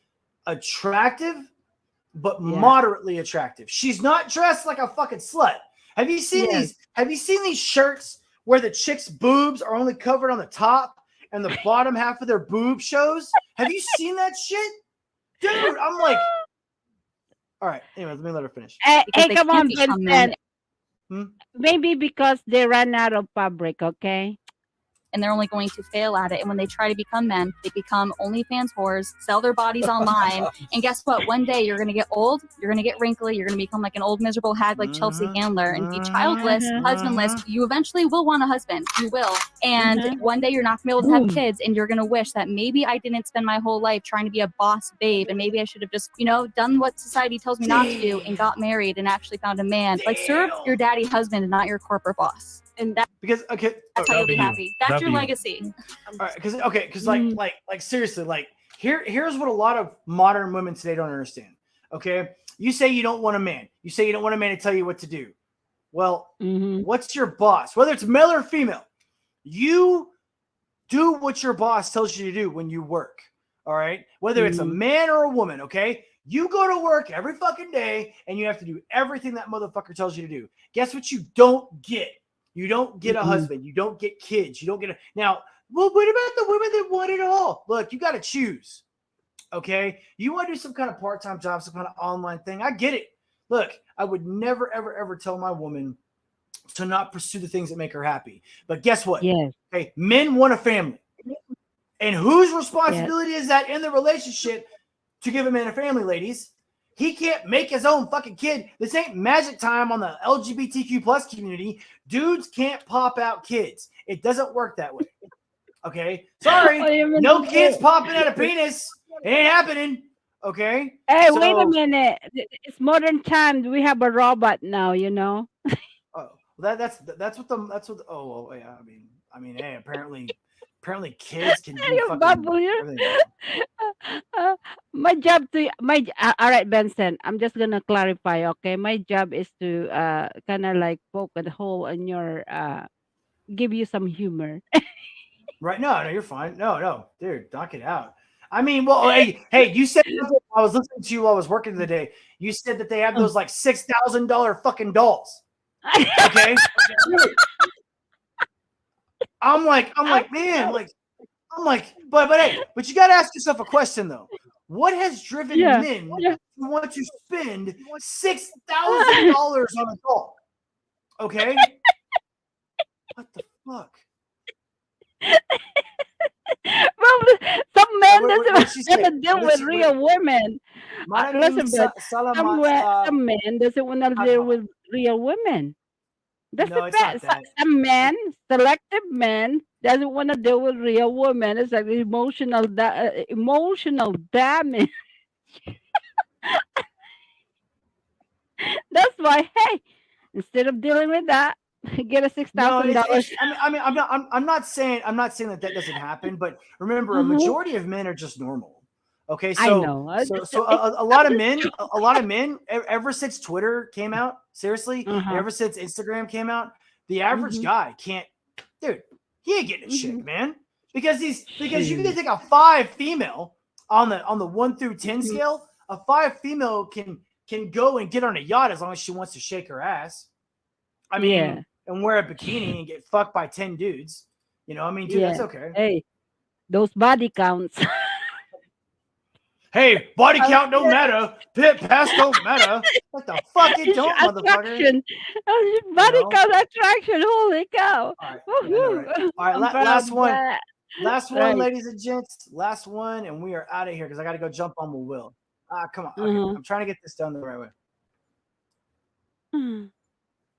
attractive, but moderately attractive. She's not dressed like a fucking slut. Have you seen these? Have you seen these shirts where the chick's boobs are only covered on the top and the bottom half of their boob shows? Have you seen that shit? Dude, I'm like, all right. Anyway, let me let her finish. Hey, come on, Vincent. Maybe because they ran out of fabric, okay? And they're only going to fail at it. And when they try to become men, they become OnlyFans whores, sell their bodies online. And guess what? One day you're going to get old, you're going to get wrinkly, you're going to become like an old miserable hag like Chelsea Handler and be childless, husbandless. You eventually will want a husband. You will. And one day you're not going to be able to have kids and you're going to wish that maybe I didn't spend my whole life trying to be a boss babe and maybe I should have just, done what society tells me not to do and got married and actually found a man. Like serve your daddy husband and not your corporate boss. and that's that's how you'll be happy. That's your legacy. All right, because like seriously, like here's what a lot of modern women today don't understand. Okay, you say you don't want a man. You say you don't want a man to tell you what to do. Well, what's your boss? Whether it's male or female, you do what your boss tells you to do when you work. All right, whether it's a man or a woman. Okay, you go to work every fucking day and you have to do everything that motherfucker tells you to do. Guess what? You don't get. You don't get a husband. You don't get kids. You don't get a now. Well, what about the women that want it all? Look, you got to choose. Okay, you want to do some kind of part-time job, some kind of online thing. I get it. Look, I would never, ever, ever tell my woman to not pursue the things that make her happy. But guess what? Yes. Okay, men want a family. And whose responsibility is that in the relationship to give a man a family, ladies? He can't make his own fucking kid. This ain't magic time on the LGBTQ plus community. Dudes can't pop out kids. It doesn't work that way. Okay? Sorry. No kids popping out a penis. It ain't happening. Okay? Hey, wait a minute. It's modern times. We have a robot now, you know. Oh, that's what oh yeah, I mean, hey, apparently kids can do fucking my job all right, Benson, I'm just gonna clarify. Okay, my job is to kind of like poke a hole in your give you some humor. Right? No, you're fine. No, dude, knock it out. I mean, well, hey, you said I was listening to you while I was working today. You said that they have those like $6,000 fucking dolls. Okay. I'm like, man, but you got to ask yourself a question though. What has driven men to want to spend $6,000 on a doll? Okay. What the fuck? Well, some men doesn't want to deal with real women. Listen, but some men doesn't want to deal with real women. That's the best. Some men, selective men, doesn't want to deal with real women. It's like emotional damage. That's why, hey, instead of dealing with that, get a $6,000. I'm not saying that doesn't happen, but remember, a majority of men are just normal. Okay, so I know. So a lot of men, ever since Twitter came out, seriously, ever since Instagram came out, the average guy can't, dude, he ain't getting a chick, man, because you can take a 5 female on the 1 through 10 scale. A 5 female can go and get on a yacht as long as she wants to shake her ass. I mean, and wear a bikini and get fucked by 10 dudes. You know, I mean, dude, that's okay. Hey, those body counts. Hey, body count don't matter. Pit pass don't matter. What the fuck it don't, motherfucker? Body count attraction. Holy cow. All right, last one. Last one, ladies and gents. Last one, and we are out of here because I got to go jump on with Will. Come on. Okay. I'm trying to get this done the right way.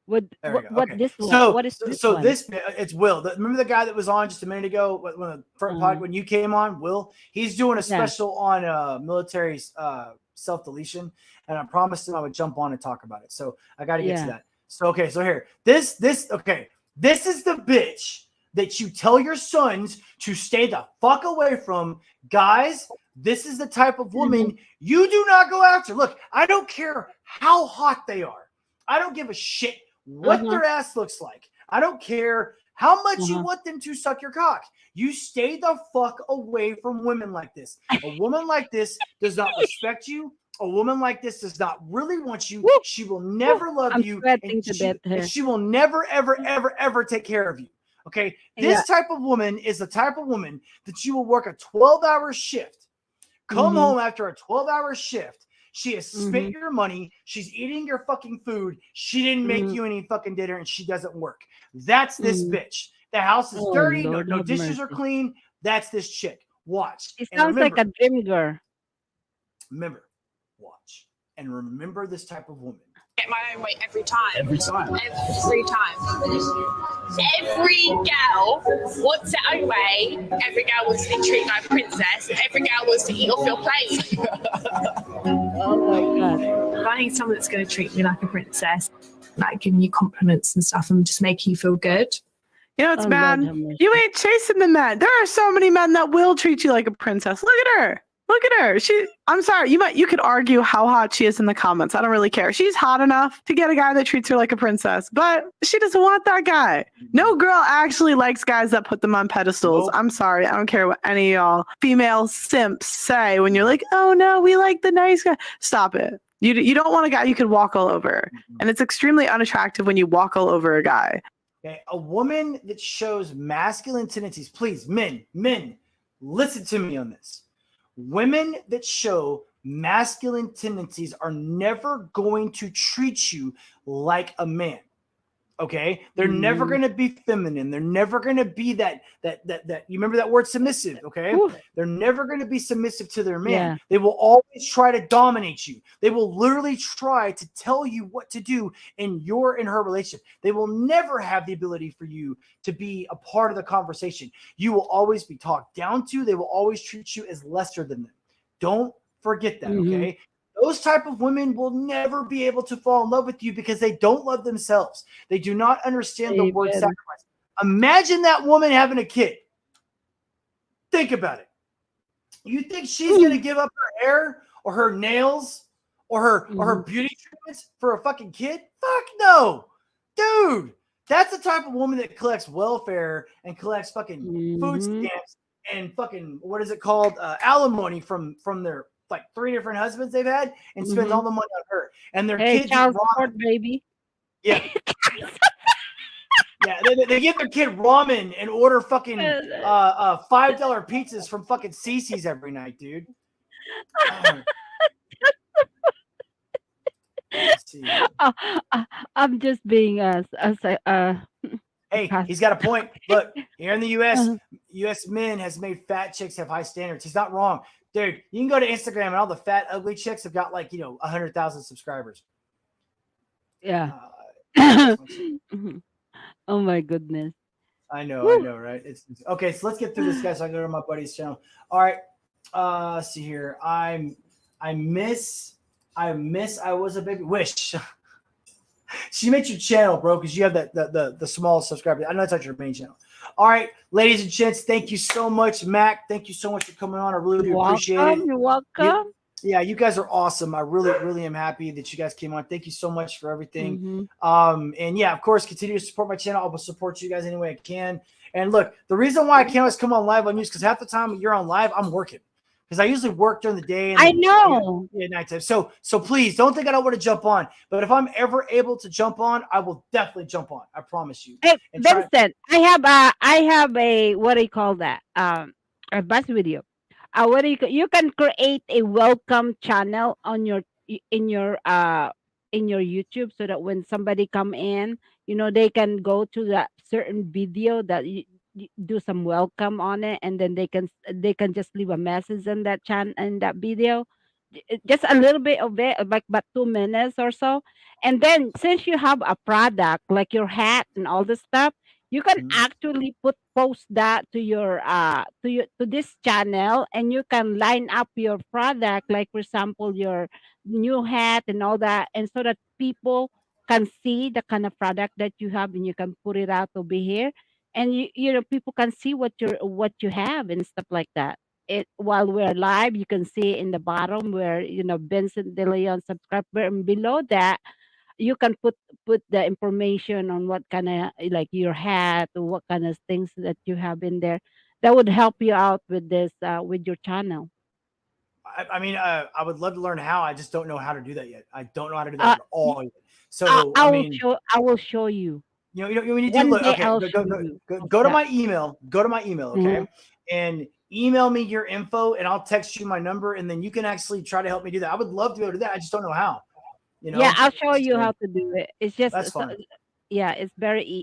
What this one? So, what is this so one? It's Will. Remember the guy that was on just a minute ago when you came on? Will, he's doing a special on military self-deletion, and I promised him I would jump on and talk about it. So I got to get to that. So here, this is the bitch that you tell your sons to stay the fuck away from. Guys, this is the type of woman you do not go after. Look, I don't care how hot they are. I don't give a shit what their ass looks like. I don't care how much you want them to suck your cock. You stay the fuck away from women like this. A woman like this does not respect you. A woman like this does not really want you. She will never love you. And she will never, ever, ever, ever take care of you. Okay? This type of woman is the type of woman that you will work a 12-hour shift, come home after a 12-hour shift. She has spent your money. She's eating your fucking food. She didn't make you any fucking dinner, and she doesn't work. That's this bitch. The house is dirty. No dishes are clean. That's this chick. Watch. It sounds like a dream girl. Remember, watch. And remember this type of woman. Get my own way every time. Every time. Every gal wants her own way. Every gal wants to be treated like a princess. Every gal wants to eat off your plate. Oh my God. I need someone that's going to treat me like a princess. like giving you compliments and stuff and just making you feel good. You know, it's Oh, bad. Lord have mercy. You ain't chasing the men. There are so many men that will treat you like a princess. Look at her. Look at her. I'm sorry. You could argue how hot she is in the comments. I don't really care. She's hot enough to get a guy that treats her like a princess, but she doesn't want that guy. No girl actually likes guys that put them on pedestals. Nope. I'm sorry. I don't care what any of y'all female simps say when you're like, oh no, we like the nice guy. Stop it. You don't want a guy you could walk all over. And it's extremely unattractive when you walk all over a guy. Okay, a woman that shows masculine tendencies, please, men, listen to me on this. Women that show masculine tendencies are never going to treat you like a man. Okay, they're never going to be feminine. They're never going to be that. You remember that word submissive? Okay, they're never going to be submissive to their man. Yeah. They will always try to dominate you. They will literally try to tell you what to do in your and her relationship. They will never have the ability for you to be a part of the conversation. You will always be talked down to. They will always treat you as lesser than them. Don't forget that. Okay. Those type of women will never be able to fall in love with you because they don't love themselves. They do not understand the word sacrifice. Imagine that woman having a kid. Think about it. You think she's going to give up her hair or her nails or her beauty treatments for a fucking kid? Fuck no. Dude, that's the type of woman that collects welfare and collects fucking food stamps and fucking, what is it called? Alimony from their like 3 different husbands they've had and spends all the money on her. And their kids child support, baby. Yeah. Yeah, they give their kid ramen and order fucking $5 pizzas from fucking Cece's every night, dude. I'm just being Hey, he's got a point. Look, here in the U.S., U.S. men has made fat chicks have high standards. He's not wrong. Dude, you can go to Instagram and all the fat, ugly chicks have got 100,000 subscribers. Yeah. Oh my goodness. I know, right? It's okay. So let's get through this, guys. So I go to my buddy's channel. All right. Let's see here. I miss I was a baby. Wish. She made your channel, bro, because you have the small subscribers. I know that's not your main channel. All right, ladies and gents, thank you so much, Mac. Thank you so much for coming on. I really do appreciate it. You're welcome. You guys are awesome. I really am happy that you guys came on. Thank you so much for everything. And yeah, of course, continue to support my channel. I will support you guys any way I can. And look, the reason why I can't always come on live on news because half the time you're on live, I'm working. Because I usually work during the day. And I know. At nighttime. So please don't think I don't want to jump on. But if I'm ever able to jump on, I will definitely jump on. I promise you. Hey, Vincent, I have a what do you call that? A bus video. What do you can create a welcome channel on your in your YouTube so that when somebody come in, they can go to that certain video that you do some welcome on it, and then they can just leave a message in that in that video, just a little bit of it, like about 2 minutes or so. And then since you have a product like your hat and all this stuff, you can actually post that to your to this channel, and you can line up your product, like for example your new hat and all that, and so that people can see the kind of product that you have, and you can put it out over here, and people can see what you have and stuff like that. While we're live, you can see in the bottom where Vincent De Leon subscriber, and below that you can put the information on what kind of like your hat or what kind of things that you have in there that would help you out with this with your channel. I mean, I would love to learn how. I just don't know how to do that yet. I don't know how to do that at all yet. So I will show you. You need to look. Okay, go to my email. Go to my email. Okay, and email me your info, and I'll text you my number, and then you can actually try to help me do that. I would love to be able to do that. I just don't know how. Yeah, I'll show you how to do it. It's just that's fine. Yeah, it's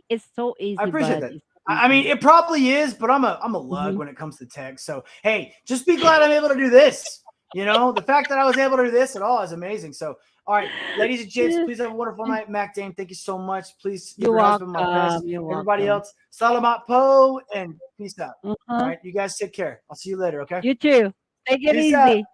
it's so easy. I appreciate that. I mean, it probably is, but I'm a lug when it comes to tech. So hey, just be glad I'm able to do this. The fact that I was able to do this at all is amazing. So all right, ladies and gents, please have a wonderful night. Mac Dane, thank you so much. Please give your husband my best. Everybody else, Salamat Po, and peace out. All right, you guys take care. I'll see you later. Okay. You too. Take it Peace easy. out.